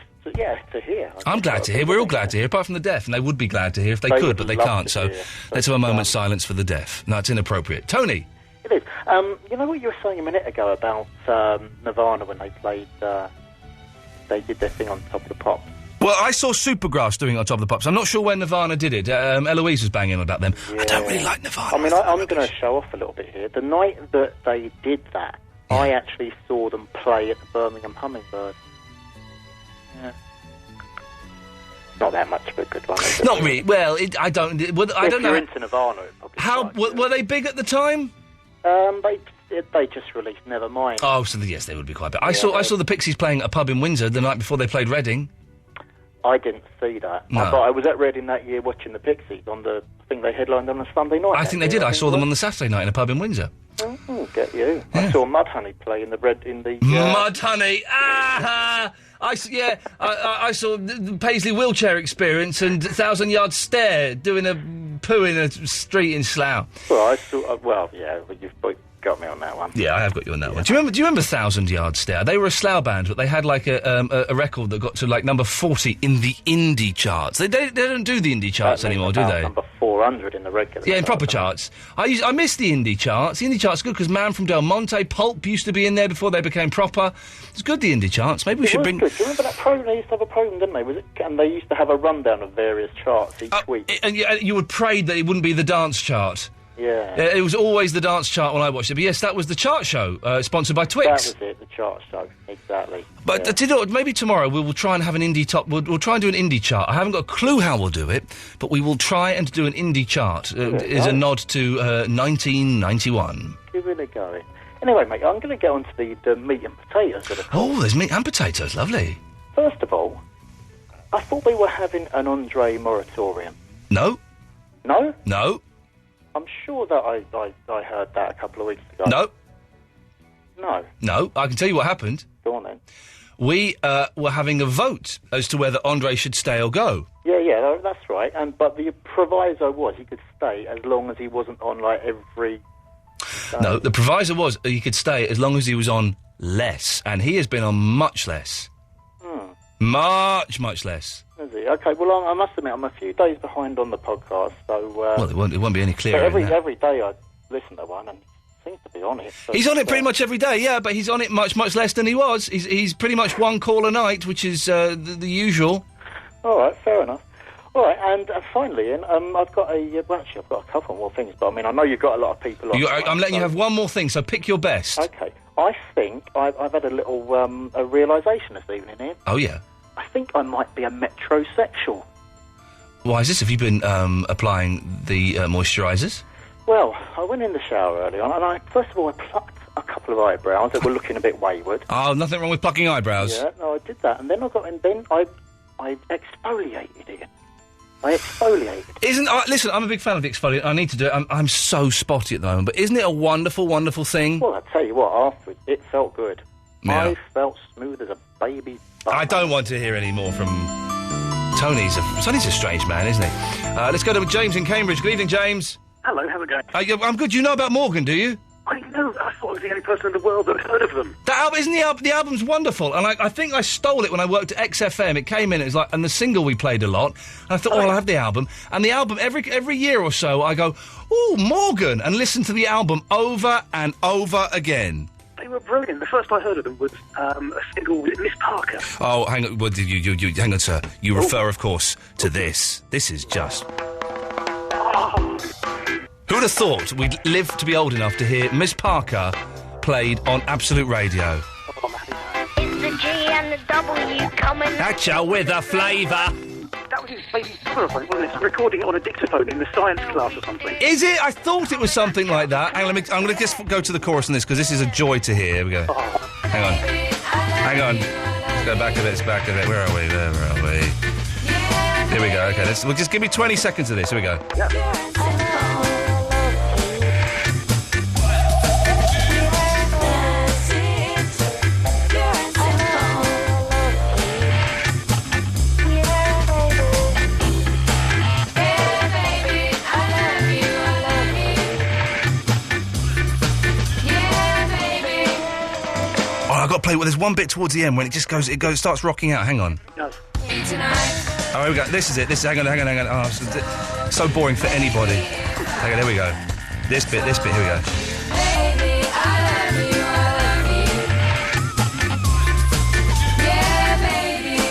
hear. I'm glad to hear. We're all glad to hear, apart from the deaf, and they would be glad to hear if they could, but they can't. So let's have a moment's silence for the deaf. No, it's inappropriate. Tony. It is. You know what you were saying a minute ago about Nirvana when they played, they did their thing on Top of the Pops? Well, I saw Supergrass doing it on Top of the Pops. I'm not sure when Nirvana did it. Eloise was banging on about them. Yeah. I don't really like Nirvana. I mean, I'm going to show off a little bit here. The night that they did that, I actually saw them play at the Birmingham Hummingbird. Yeah. Not that much of a good one. Not really. Well, I don't know. If you're into Nirvana, it probably were they big at the time? They just released Nevermind. Oh, so yes, they would be quite big. I saw the Pixies playing at a pub in Windsor the night before they played Reading. I didn't see that. No. But I was at Reading that year watching the Pixies I think they headlined on a Sunday night. I think they did. I saw them on the Saturday night in a pub in Windsor. Oh, get you. Yeah. I saw Mudhoney play in the Mudhoney! Ah! I saw the Paisley Wheelchair Experience and 1,000 Yard Stare doing a poo in a street in Slough. Well, I saw... got me on that one. Yeah, I have got you on that one. Do you remember 1,000 Yard Stare? They were a slough band, but they had like a record that got to like number 40 in the indie charts. They don't do the indie charts anymore, do they? Number 400 in the regular. Yeah, in proper charts. I miss the indie charts. The indie charts are good because Man from Del Monte, Pulp used to be in there before they became proper. It's good, the indie charts. Maybe we should bring... Good. Do you remember that program? They used to have a program, didn't they? And they used to have a rundown of various charts each week. And you would pray that it wouldn't be the dance chart. Yeah. It was always the dance chart when I watched it. But yes, that was the chart show, sponsored by Twix. That was it, the chart show, exactly. But do you know what, maybe tomorrow we will try and have an indie top. We'll try and do an indie chart. I haven't got a clue how we'll do it, but we will try and do an indie chart. Is a nod to 1991. Give it a go. Anyway, mate, I'm going to get on to the meat and potatoes. Oh, there's meat and potatoes. Lovely. First of all, I thought we were having an Andre moratorium. No. No? No. I'm sure that I heard that a couple of weeks ago. No. No. No. I can tell you what happened. Go on then. We were having a vote as to whether Andre should stay or go. Yeah, that's right. But the proviso was he could stay as long as he wasn't on, like, every... No, the proviso was he could stay as long as he was on less, and he has been on much less. Much less. Is he? Okay, well, I must admit, I'm a few days behind on the podcast, so... well, it won't be any clearer. Every day I listen to one, and he seems to be on it. So he's on it pretty much every day, yeah, but he's on it much less than he was. He's pretty much one call a night, which is the usual. All right, fair enough. All right, and finally, Ian, I've got I've got a couple more things, but I mean, I know you've got a lot of people on. I'm letting you have one more thing, so pick your best. Okay, I think I've had a little a realisation this evening, Ian. Oh, yeah? I think I might be a metrosexual. Why is this? Have you been applying the moisturisers? Well, I went in the shower early on, and first of all, I plucked a couple of eyebrows that were looking a bit wayward. Oh, nothing wrong with plucking eyebrows. Yeah, no, I did that, and then I exfoliated it. I exfoliated. Listen, I'm a big fan of the exfoliate. I need to do it. I'm so spotty at the moment, but isn't it a wonderful, wonderful thing? Well, I tell you what, afterwards, it felt good. Yeah. I felt smooth as a baby butt. I don't want to hear any more from Tony's a strange man, isn't he? Let's go to James in Cambridge. Good evening, James. Hello, how's it going? I'm good. You know about Morgan, do you? I know. I thought I was the only person in the world that heard of them. That album, isn't the album's wonderful, and I think I stole it when I worked at XFM. It came in, it was like, and the single we played a lot. And I thought, well, I'll have the album. And the album, every year or so, I go, ooh, Morgan, and listen to the album over and over again. They were brilliant. The first I heard of them was a single with Miss Parker. Oh, hang on, well, you hang on, sir. You refer, of course, to this. This is just. Who would have thought we'd live to be old enough to hear Miss Parker played on Absolute Radio? It's the G and the W coming. At ya with a flavour. That was his baby brother, wasn't it? Recording it on a dictaphone in the science class or something. Is it? I thought it was something like that. Hang on, I'm going to just go to the chorus on this, because this is a joy to hear. Here we go. Hang on. Let's go back a bit, Where are we? Here we go. Okay, well, just give me 20 seconds of this. Here we go. I've got to play. Well, there's one bit towards the end when it just goes. It starts rocking out. Hang on. Yes. Oh, here we go. This is it. Hang on. Oh, so boring for anybody. Hang on. Here we go. This bit. Here we go. Baby, I love you. Yeah, baby.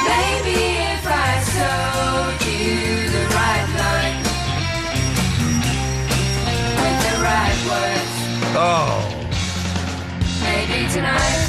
Baby, if I told you the right line with the right words. Oh. Maybe tonight.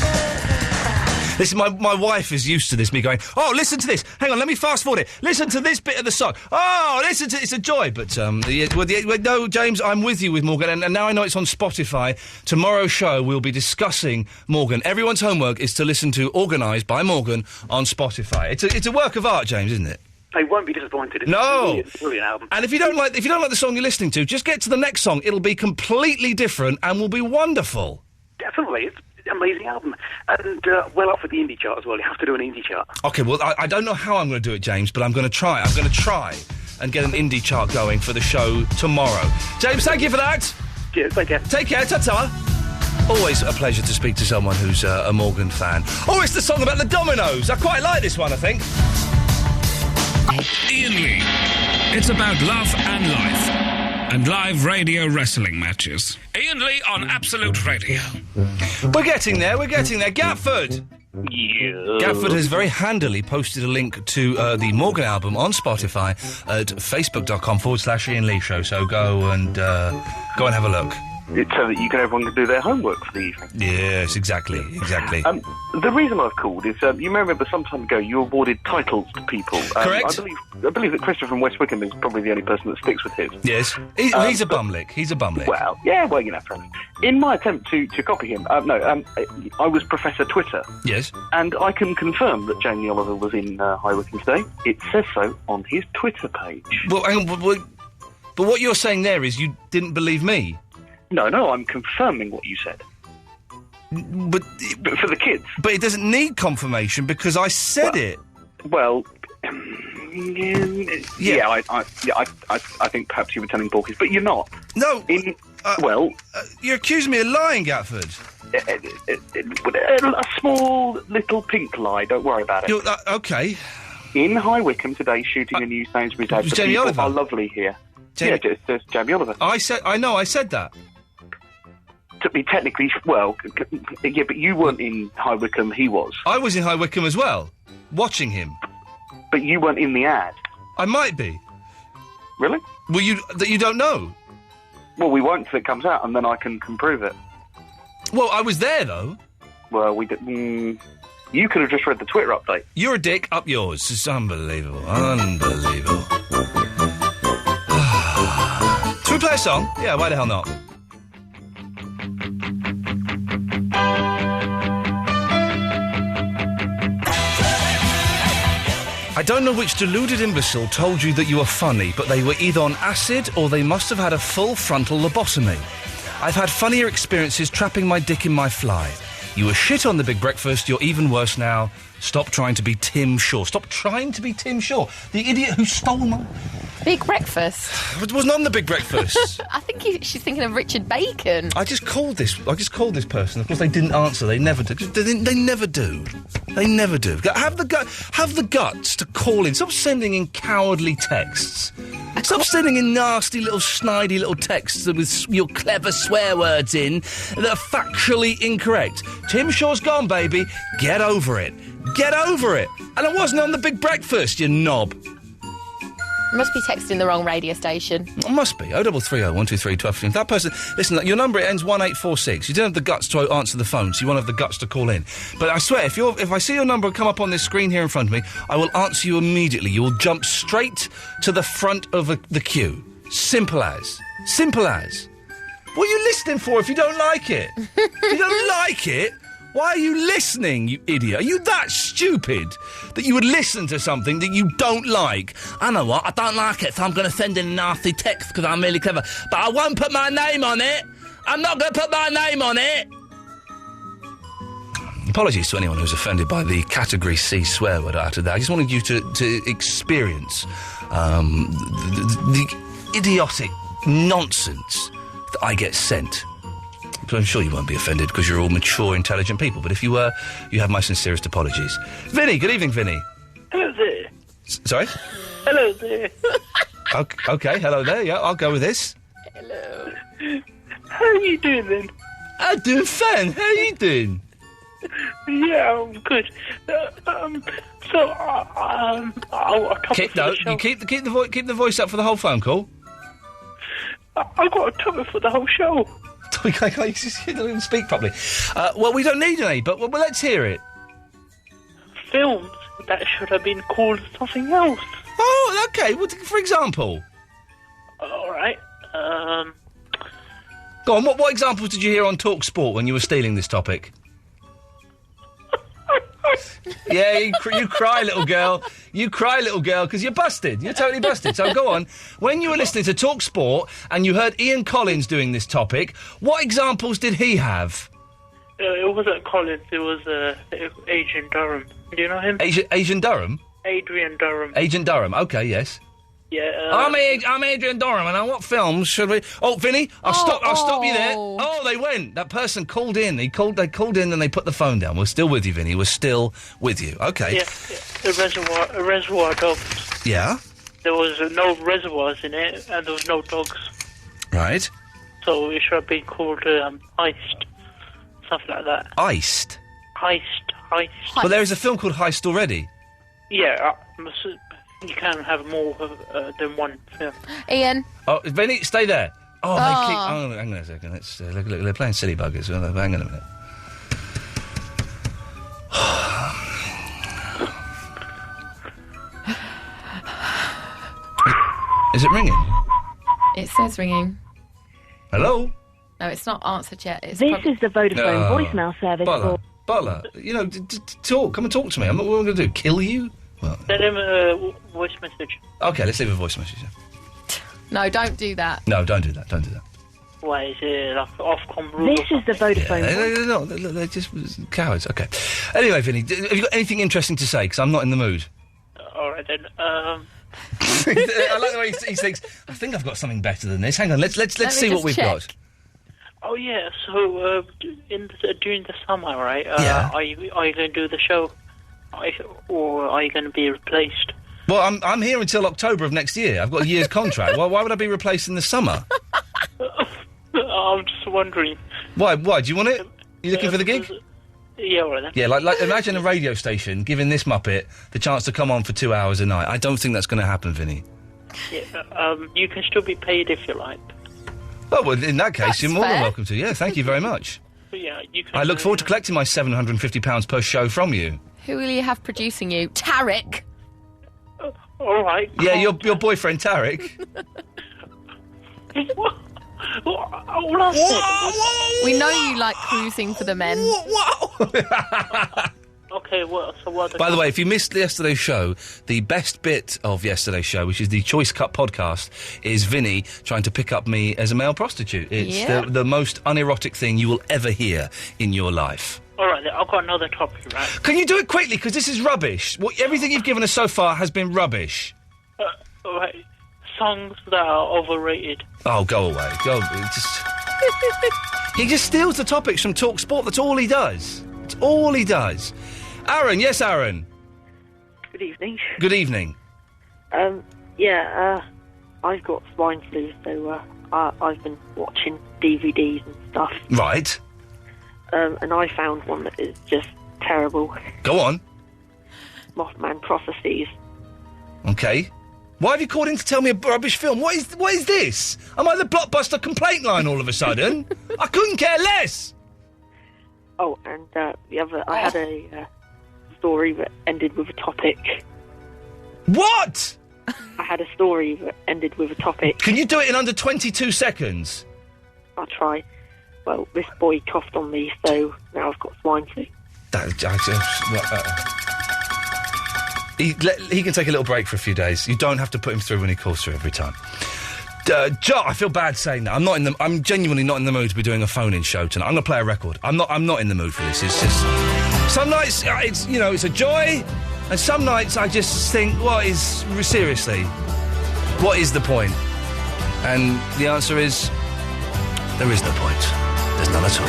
This is my wife is used to this, me going, oh, listen to this. Hang on, let me fast forward it. Listen to this bit of the song. Oh, listen to it's a joy. But, no, James, I'm with you with Morgan. And now I know it's on Spotify. Tomorrow's show, we'll be discussing Morgan. Everyone's homework is to listen to Organised by Morgan on Spotify. It's a work of art, James, isn't it? They won't be disappointed. It's no, a brilliant album. And if you don't like the song you're listening to, just get to the next song. It'll be completely different and will be wonderful. Definitely, it's an amazing album, and well up for the indie chart as well. You have to do an indie chart. Okay, well, I don't know how I'm going to do it, James, but I'm going to try. and get an indie chart going for the show tomorrow. James, thank you for that. Cheers, take care. Take care, ta-ta. Always a pleasure to speak to someone who's a Morgan fan. Oh, it's the song about the dominoes. I quite like this one, I think. Iain Lee. It's about love and life. And live radio wrestling matches. Iain Lee on Absolute Radio. We're getting there. Gatford! Yeah. Gatford has very handily posted a link to the Morgan album on Spotify at facebook.com/Iain Lee Show. So go and have a look. It's so that everyone can do their homework for the evening. Yes, exactly. The reason I've called is, you may remember some time ago you awarded titles to people. Correct. I believe that Christopher from West Wickham is probably the only person that sticks with his. Yes. He's a bumlick. Well, yeah, fair enough. In my attempt to copy him, I was Professor Twitter. Yes. And I can confirm that Jamie Oliver was in High Wycombe today. It says so on his Twitter page. Well, hang on, but what you're saying there is you didn't believe me. No, I'm confirming what you said. But for the kids. But it doesn't need confirmation because I said it. Well, I think perhaps you were telling porkies, but you're not. No. You're accusing me of lying, Gatford. A small little pink lie. Don't worry about it. Okay. In High Wycombe today, shooting a new Sainsbury's ad. The Jamie people Oliver are lovely here. It's Jamie Oliver. I said that. To be technically, yeah, but you weren't in High Wycombe, he was. I was in High Wycombe as well, watching him. But you weren't in the ad. I might be. Really? Well, you don't know? Well, we won't till it comes out, and then I can prove it. Well, I was there, though. Well, we did... you could have just read the Twitter update. You're a dick, up yours. It's unbelievable. Unbelievable. Should we play a song? Yeah, why the hell not? I don't know which deluded imbecile told you that you were funny, but they were either on acid or they must have had a full frontal lobotomy. I've had funnier experiences trapping my dick in my fly. You were shit on The Big Breakfast, you're even worse now. Stop trying to be Tim Shaw. Stop trying to be Tim Shaw. The idiot who stole my... Big Breakfast? It wasn't on The Big Breakfast. I think she's thinking of Richard Bacon. I just called this person. Of course, they didn't answer. They never do. They never do. They never do. Have the guts to call in. Stop sending in cowardly texts. Stop sending in nasty little snidey little texts with your clever swear words in that are factually incorrect. Tim Shaw's gone, baby. Get over it. Get over it. And I wasn't on The Big Breakfast, you knob. Must be texting the wrong radio station. It must be. 0330 123 1215. That person... Listen, your number ends 1846. You don't have the guts to answer the phone, so you won't have the guts to call in. But I swear, if I see your number come up on this screen here in front of me, I will answer you immediately. You will jump straight to the front of the queue. Simple as. Simple as. What are you listening for if you don't like it? If you don't like it... Why are you listening, you idiot? Are you that stupid that you would listen to something that you don't like? I know what, I don't like it, so I'm going to send in a nasty text because I'm really clever. But I won't put my name on it. I'm not going to put my name on it. Apologies to anyone who's offended by the Category C swear word out of that. I just wanted you to experience the idiotic nonsense that I get sent. I'm sure you won't be offended because you're all mature, intelligent people. But if you were, you have my sincerest apologies. Vinny, good evening, Vinny. Hello there. Sorry? Hello there. Okay, hello there. Yeah, I'll go with this. Hello. How are you doing then? I'm doing fine. How are you doing? Yeah, I'm good. Keep the voice up for the whole phone call. I've got a topic for the whole show. You don't even speak properly. Well, we don't need any, but let's hear it. Films that should have been called something else. Oh, okay. For example? All right. Go on, what examples did you hear on Talk Sport when you were stealing this topic? Yeah, you cry, little girl. You cry, little girl, because you're busted. You're totally busted. So go on. When you were listening to Talk Sport and you heard Ian Collins doing this topic, what examples did he have? It wasn't Collins. It was Agent Durham. Do you know him? Agent Durham? Adrian Durham. Agent Durham. Okay, yes. Yeah. I'm Adrian Dorman. Now, what films should we? Oh, Vinny, I'll stop you there. Oh, they went. That person called in. They called in, and they put the phone down. We're still with you, Vinny. We're still with you. Okay. Yeah. The reservoir dogs. Yeah. There was no reservoirs in it, and there was no dogs. Right. So it should have been called Heist. Something like that. Iced. Heist. But there is a film called Heist already. Yeah, you can have more than one film. Ian. Oh, Vinny, stay there. Oh, they keep... Oh, hang on a second. Let's look, they're playing silly buggers. Hang on a minute. Is it ringing? It says ringing. Hello? No, it's not answered yet. It's This is the Vodafone voicemail service. Butler, you know, talk. Come and talk to me. What am I going to do? Kill you? Well, Send him a voice message. okay, let's leave a voice message. No, don't do that. No, don't do that. Don't do that. Why is it like Ofcom rule? This is the Vodafone. They're just cowards. Okay. Anyway, Vinny, have you got anything interesting to say? Because I'm not in the mood. All right then. I like the way he thinks. I think I've got something better than this. Hang on. Let's see what we've got. Oh yeah. So during the summer, right? Yeah. Are you going to do the show, or are you going to be replaced? Well, I'm here until October of next year. I've got a year's contract. Why would I be replaced in the summer? I'm just wondering. Why? Do you want it? You looking for the gig? Yeah, all right then. Yeah, like imagine a radio station giving this muppet the chance to come on for 2 hours a night. I don't think that's going to happen, Vinny. Yeah, you can still be paid if you like. Oh, well, in that case, That's you're more than fair. welcome to. Yeah, thank you very much. But yeah, you can. I look forward to collecting my £750 per show from you. Who will you have producing you? Tarek. All right. Yeah, your boyfriend, Tarek. We know you like cruising for the men. Okay, well, so what? By the way, if you missed yesterday's show, the best bit of yesterday's show, which is the Choice Cut podcast, is Vinny trying to pick up me as a male prostitute. It's the most unerotic thing you will ever hear in your life. All right, then, I've got another topic, right? Can you do it quickly? Because this is rubbish. Everything you've given us so far has been rubbish. All right, songs that are overrated. Oh, go away. He just steals the topics from Talk Sport. That's all he does. It's all he does. Aaron, yes, Aaron. Good evening. Good evening. I've got swine flu, so I've been watching DVDs and stuff. Right. And I found one that is just terrible. Go on. Mothman Prophecies. Okay. Why have you called in to tell me a rubbish film? What is this? Am I the Blockbuster complaint line all of a sudden? I couldn't care less. Oh, and I had a story that ended with a topic. What? I had a story that ended with a topic. Can you do it in under 22 seconds? I'll try. Well, this boy coughed on me, so now I've got swine flu. He can take a little break for a few days. You don't have to put him through when he calls through every time. Joe, I feel bad saying that. I'm genuinely not in the mood to be doing a phone-in show tonight. I'm going to play a record. I'm not in the mood for this. It's just some nights it's a joy, and some nights I just think, seriously, what is the point? And the answer is, there is no point. There's none at all.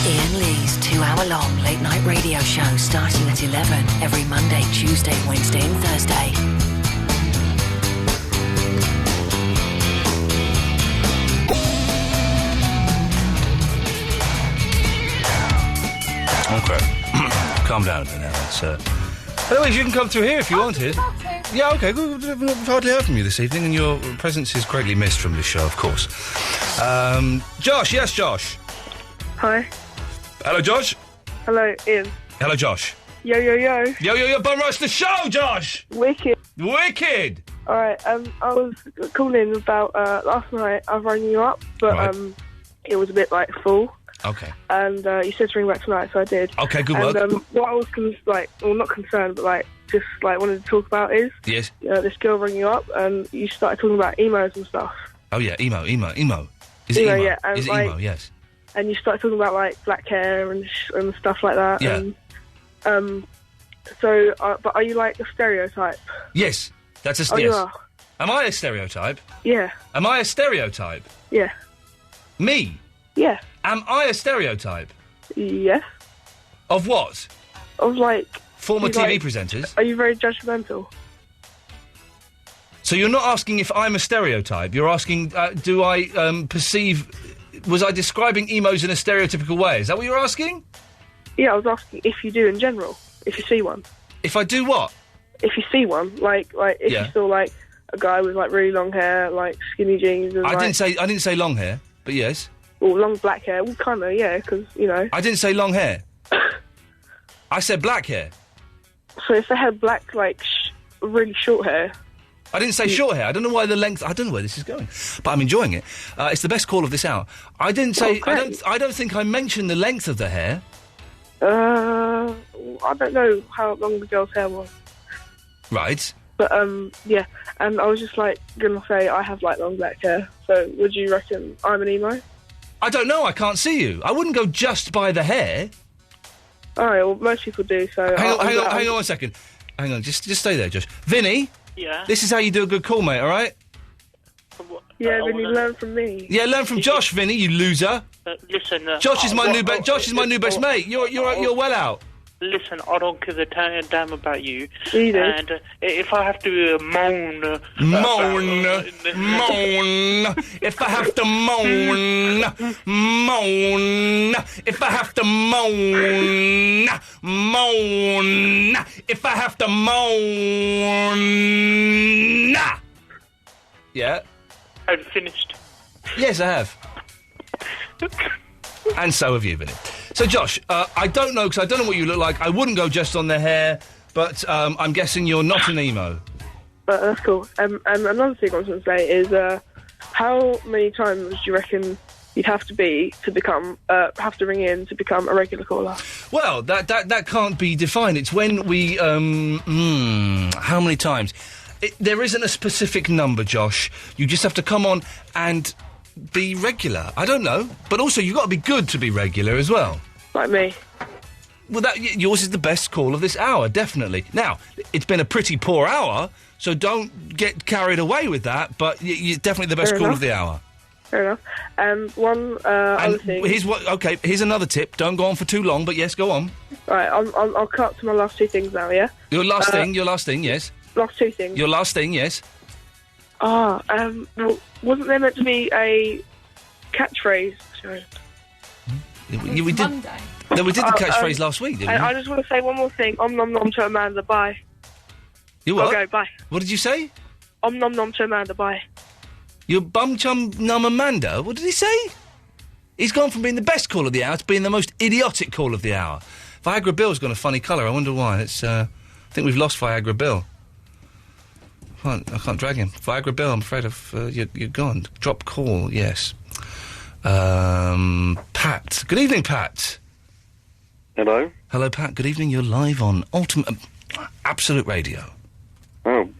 Iain Lee's 2-hour-long late-night radio show starting at 11 every Monday, Tuesday, Wednesday and Thursday. Okay. Calm down a bit now. Otherwise, you can come through here if you wanted. Yeah, okay. We've hardly heard from you this evening, and your presence is greatly missed from this show, of course. Josh, yes, Josh. Hi. Hello, Josh. Hello, Ian. Hello, Josh. Yo, yo, yo. Yo, yo, yo, Bum Rush the show, Josh! Wicked. Wicked! Alright, I was calling about, last night I rang you up, but, Right. It was a bit, full. Okay. And, you said to ring back tonight, so I did. Okay, good work. And, what I was, not concerned, but, just, wanted to talk about is... Yes? This girl rang you up, and you started talking about emos and stuff. Oh, yeah, emo. Is it Emo, emo? yeah, and, Is it emo? Yes. And you started talking about, black hair and stuff like that. Yeah. And But are you like a stereotype? Yes, that's a Oh, you yes. are? Am I a stereotype? Yeah. Am I a stereotype? Yeah. Me? Yeah. Am I a stereotype? Yes. Of what? Of like... Former you TV like- presenters? Are you very judgmental? So you're not asking if I'm a stereotype. You're asking, do I perceive... Was I describing emos in a stereotypical way? Is that what you're asking? Yeah, I was asking if you do in general. If you see one. If I do what? If you see one. Like if Yeah. you saw, like, a guy with, like, really long hair, like, skinny jeans and, I didn't say long hair, but yes. Well, long black hair. Well, kind of, yeah, because, you know. I didn't say long hair. I said black hair. So if they had black, like, really short hair... I didn't say short hair. I don't know why the length... I don't know where this is going. But I'm enjoying it. It's the best call of this hour. I didn't say... I don't think I mentioned the length of the hair. I don't know how long the girl's hair was. Right. But, yeah. And I was just, like, gonna say I have, like, long black hair. So would you reckon I'm an emo? I don't know. I can't see you. I wouldn't go just by the hair. All right, well, most people do, so... Hang on one second. Hang on. Just stay there, Josh. Vinny? Yeah? This is how you do a good call, mate, all right? Yeah, then you learn from me. Yeah, learn from Josh, Vinny, you loser. Listen... Josh is my new best mate. You're well out. Listen, I don't give a damn about you. You do. And if I have to moan... Moan. If I have to moan. If I have to moan. If I have to moan. Yeah? Have you finished? Yes, I have. And so have you, Vinny. So, Josh, I don't know, because I don't know what you look like. I wouldn't go just on the hair, but I'm guessing you're not an emo. That's cool. And another thing I was going to say is, how many times do you reckon you'd have to ring in to become a regular caller? Well, that can't be defined. It's when we, how many times? There isn't a specific number, Josh. You just have to come on and be regular. I don't know. But also, you've got to be good to be regular as well. Like me. Well, yours is the best call of this hour, definitely. Now, it's been a pretty poor hour, so don't get carried away with that, but you're definitely the best call of the hour. Fair enough. And one other thing... Here's another tip. Don't go on for too long, but yes, go on. Right, I'll cut to my last two things now, yeah? Your last thing, yes. Last two things. Your last thing, yes. Well, wasn't there meant to be a catchphrase? Sorry. We did. Monday. No, we did the catchphrase last week, didn't we? I just want to say one more thing. Om nom nom to Amanda, bye. You what? Okay, bye. What did you say? Om nom nom to Amanda, bye. Your bum chum num Amanda? What did he say? He's gone from being the best call of the hour to being the most idiotic call of the hour. Viagra Bill's got a funny colour. I wonder why. It's. I think we've lost Viagra Bill. I can't drag him. Viagra Bill, I'm afraid you're gone. Drop call, yes. Pat. Good evening, Pat. Hello. Hello, Pat. Good evening. You're live on Absolute Radio. Oh,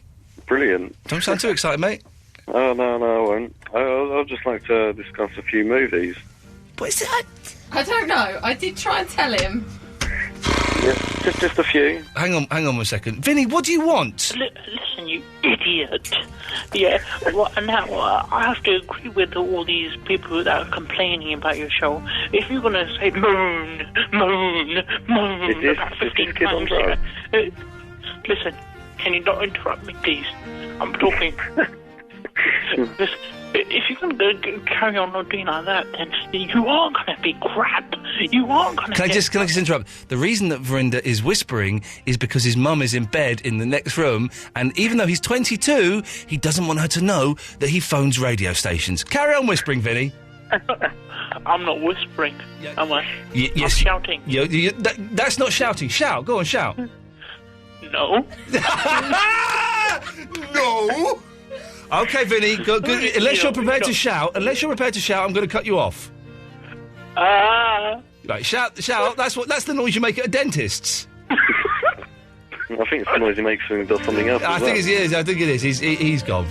brilliant. Don't sound too excited, mate. Oh, no, I won't. I'd just like to discuss a few movies. What is that? I don't know. I did try and tell him. Yeah, just a few. Hang on 1 second. Vinny, what do you want? Listen, you idiot. Yeah, well, now I have to agree with all these people that are complaining about your show. If you're going to say moan about 15 times, listen, can you not interrupt me, please? I'm talking. Listen, if you're going to carry on doing like that, then you are going to be crap. You are going to Can I just interrupt? The reason that Verinda is whispering is because his mum is in bed in the next room, and even though he's 22, he doesn't want her to know that he phones radio stations. Carry on whispering, Vinny. I'm not whispering, am I? Yes, I'm shouting. That's not shouting. Shout. Go on, shout. No. No. Okay, Vinny. Good. Unless you're prepared to shout, I'm going to cut you off. Right, shout. That's the noise you make at a dentist's. I think it's the noise he makes when he does something else. I think it is. He's gone.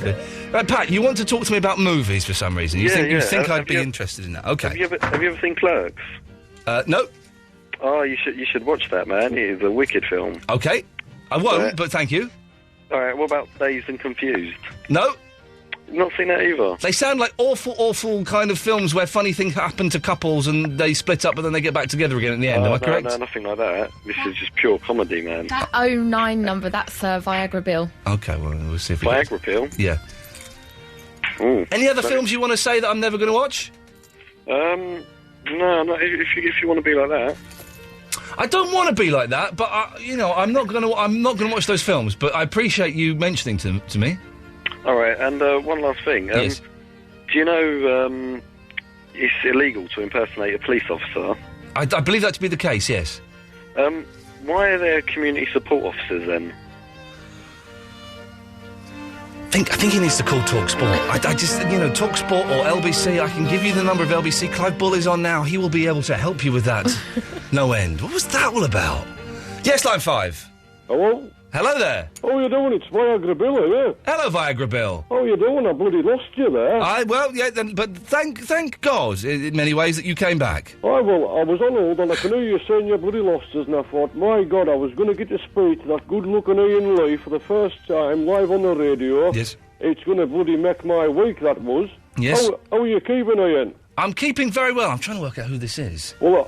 Right, Pat, you want to talk to me about movies for some reason? You think I'd be interested in that? Okay. Have you ever seen Clerks? No. Oh, you should watch that, man. It is a wicked film. Okay. I won't, Right. but thank you. All right, what about Dazed and Confused? No. Not seen that either. They sound like awful kind of films where funny things happen to couples and they split up but then they get back together again at the end. Am I correct? No, nothing like that. This is just pure comedy, man. That 09 number, that's Viagra Bill. Okay, well, we'll see if we Viagra Pill? Yeah. Ooh. Any other films you want to say that I'm never going to watch? No, if you want to be like that. I don't want to be like that, but I'm not going to watch those films. But I appreciate you mentioning to me. All right, and one last thing. Yes. Do you know it's illegal to impersonate a police officer? I believe that to be the case. Yes. Why are there community support officers then? I think he needs to call TalkSport. I just, TalkSport or LBC, I can give you the number of LBC. Clive Bull is on now. He will be able to help you with that. No end. What was that all about? Yes, line 5. Hello? Hello there. How you doing? It's Viagra Bill here. Hello, Viagra Bill. How you doing? I bloody lost you there. But thank God, in many ways, that you came back. I was on hold and I can hear you saying you bloody lost us, and I thought, my God, I was going to get to speak to that good-looking Iain Lee for the first time live on the radio. Yes. It's going to bloody make my week, that was. Yes. How are you keeping, Iain? I'm keeping very well. I'm trying to work out who this is. Well,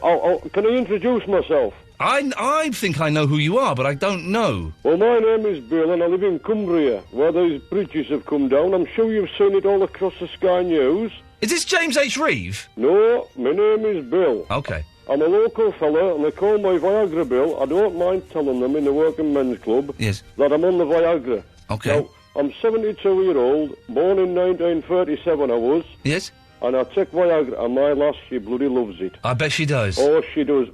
can I introduce myself? I think I know who you are, but I don't know. Well, my name is Bill, and I live in Cumbria, where these bridges have come down. I'm sure you've seen it all across the Sky News. Is this James H. Reeve? No, my name is Bill. Okay. I'm a local fella, and they call me Viagra Bill. I don't mind telling them in the Working Men's Club Yes. that I'm on the Viagra. Okay. Now, I'm 72-year-old, born in 1937 I was. Yes. And I take Viagra, and my lass, she bloody loves it. I bet she does. Oh, she does.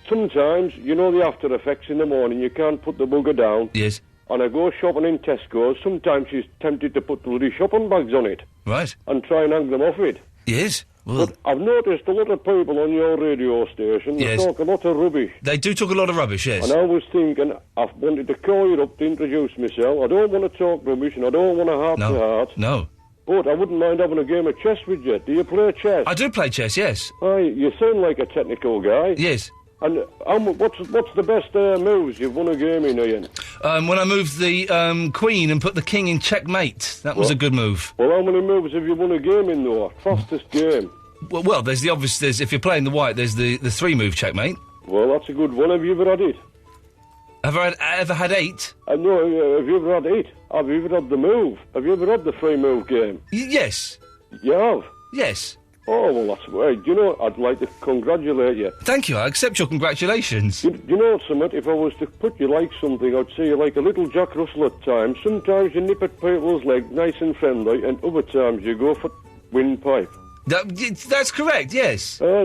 Sometimes, you know the after effects in the morning, you can't put the bugger down. Yes. And I go shopping in Tesco's, sometimes she's tempted to put bloody shopping bags on it. Right. And try and hang them off it. Yes. Well, but I've noticed a lot of people on your radio station, they Yes. talk a lot of rubbish. They do talk a lot of rubbish, yes. And I was thinking, I've wanted to call you up to introduce myself. I don't want to talk rubbish and I don't want to heart-to-heart. No. But I wouldn't mind having a game of chess with you. Do you play chess? I do play chess, yes. Aye, you sound like a technical guy. Yes. And what's the best moves you've won a game in, Iain? When I moved the queen and put the king in checkmate. That was What? a good move. Well, how many moves have you won a game in, though? Fastest game. Well, there's the obvious... if you're playing the white, there's the 3-move checkmate. Well, that's a good one. Have you ever had it? Have I ever had 8? No, have you ever had it? Have you ever had the move? Have you ever had the 3-move game? Yes. You have? Yes. Oh, well, that's... Hey, do you know, I'd like to congratulate you. Thank you, I accept your congratulations. Do you know something? If I was to put you like something, I'd say you're like a little Jack Russell at times. Sometimes you nip at people's legs, nice and friendly, and other times you go for windpipe. That's correct, yes. You're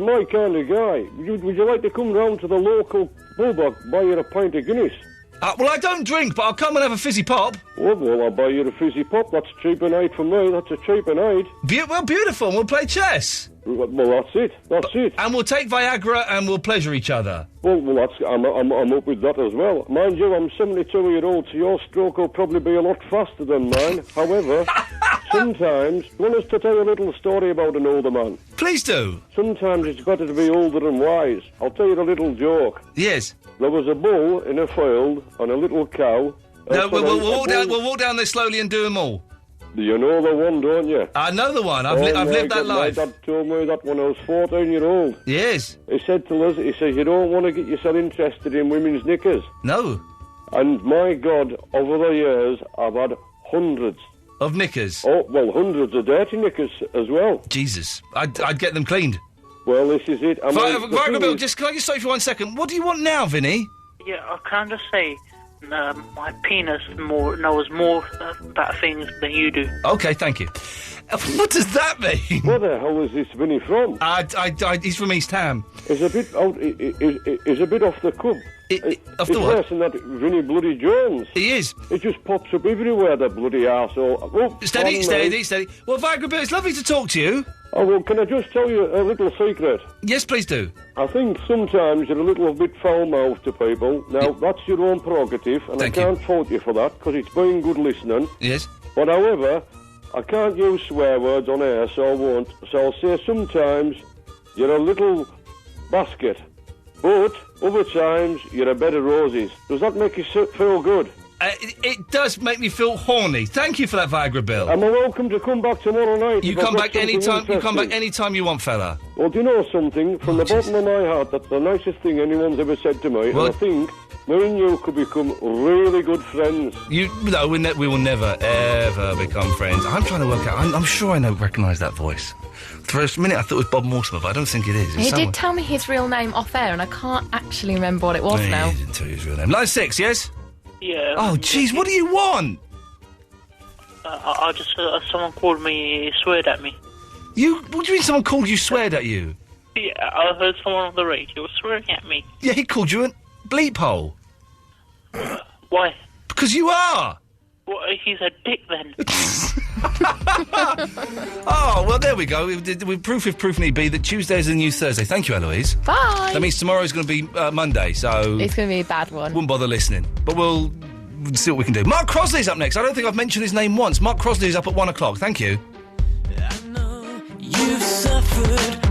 my kind of guy. Would you like to come round to the local pub or buy you a pint of Guinness? Well, I don't drink, but I'll come and have a fizzy pop. Well, I'll buy you a fizzy pop. That's cheap and eight for me. That's a cheap and eight. Beautiful. We'll play chess. Well, that's it. That's it. And we'll take Viagra and we'll pleasure each other. Well, I'm up with that as well. Mind you, I'm 72-year-old, so your stroke will probably be a lot faster than mine. However, sometimes, do you want us to tell you a little story about an older man? Please do. Sometimes it's better to be older and wise. I'll tell you a little joke. Yes. There was a bull in a field and a little cow. No, we'll walk down there slowly and do them all. You know the one, don't you? I know the one. I've lived that life. My dad told me that when I was 14-year-old. Yes. He said to us, he says, you don't want to get yourself interested in women's knickers. No. And my God, over the years, I've had hundreds. Of knickers? Oh, well, hundreds of dirty knickers as well. Jesus. I'd get them cleaned. Well, this is it. Bill, can I just stop you for 1 second? What do you want now, Vinny? Yeah, I can just say, my penis knows more about things than you do. Okay, thank you. What does that mean? Where the hell is this Vinny from? He's from East Ham. He's a bit out. He's a bit off the cup. Off the what? Worse than that Vinny bloody Jones. He is. It just pops up everywhere, that bloody arsehole. Oh, steady. Well, Viagra Bill, it's lovely to talk to you. Oh, well, can I just tell you a little secret? Yes, please do. I think sometimes you're a little bit foul-mouthed to people. Now, that's your own prerogative, and I can't fault you for that, because it's been good listening. Yes. But, however, I can't use swear words on air, so I won't. So I'll say sometimes you're a little basket. But other times, you're a bed of roses. Does that make you feel good? It does make me feel horny. Thank you for that Viagra, Bill. Am I welcome to come back tomorrow night? You come back anytime. You come back anytime you want, fella. Well, do you know something? From the bottom of my heart, that's the nicest thing anyone's ever said to me. Well, and I think me and you could become really good friends. No, we will never ever become friends. I'm trying to work out. I'm sure I recognise that voice. For a minute, I thought it was Bob Mortimer, but I don't think it is. He did tell me his real name off air, and I can't actually remember what it was now. He didn't tell you his real name. Line 6, yes. Yeah. Oh, jeez, what do you want? I just someone called me, sweared at me. What do you mean someone called you, sweared at you? Yeah, I heard someone on the radio swearing at me. Yeah, he called you a bleep hole. Why? Because you are. Well, he's a dick then. Oh, well, there we go. We've proof if proof need be that Tuesday is the new Thursday. Thank you, Eloise. Bye. That means tomorrow's going to be Monday, so... It's going to be a bad one. Wouldn't bother listening. But we'll see what we can do. Mark Crosley's up next. I don't think I've mentioned his name once. Mark Crosley's up at 1 o'clock. Thank you. You've suffered.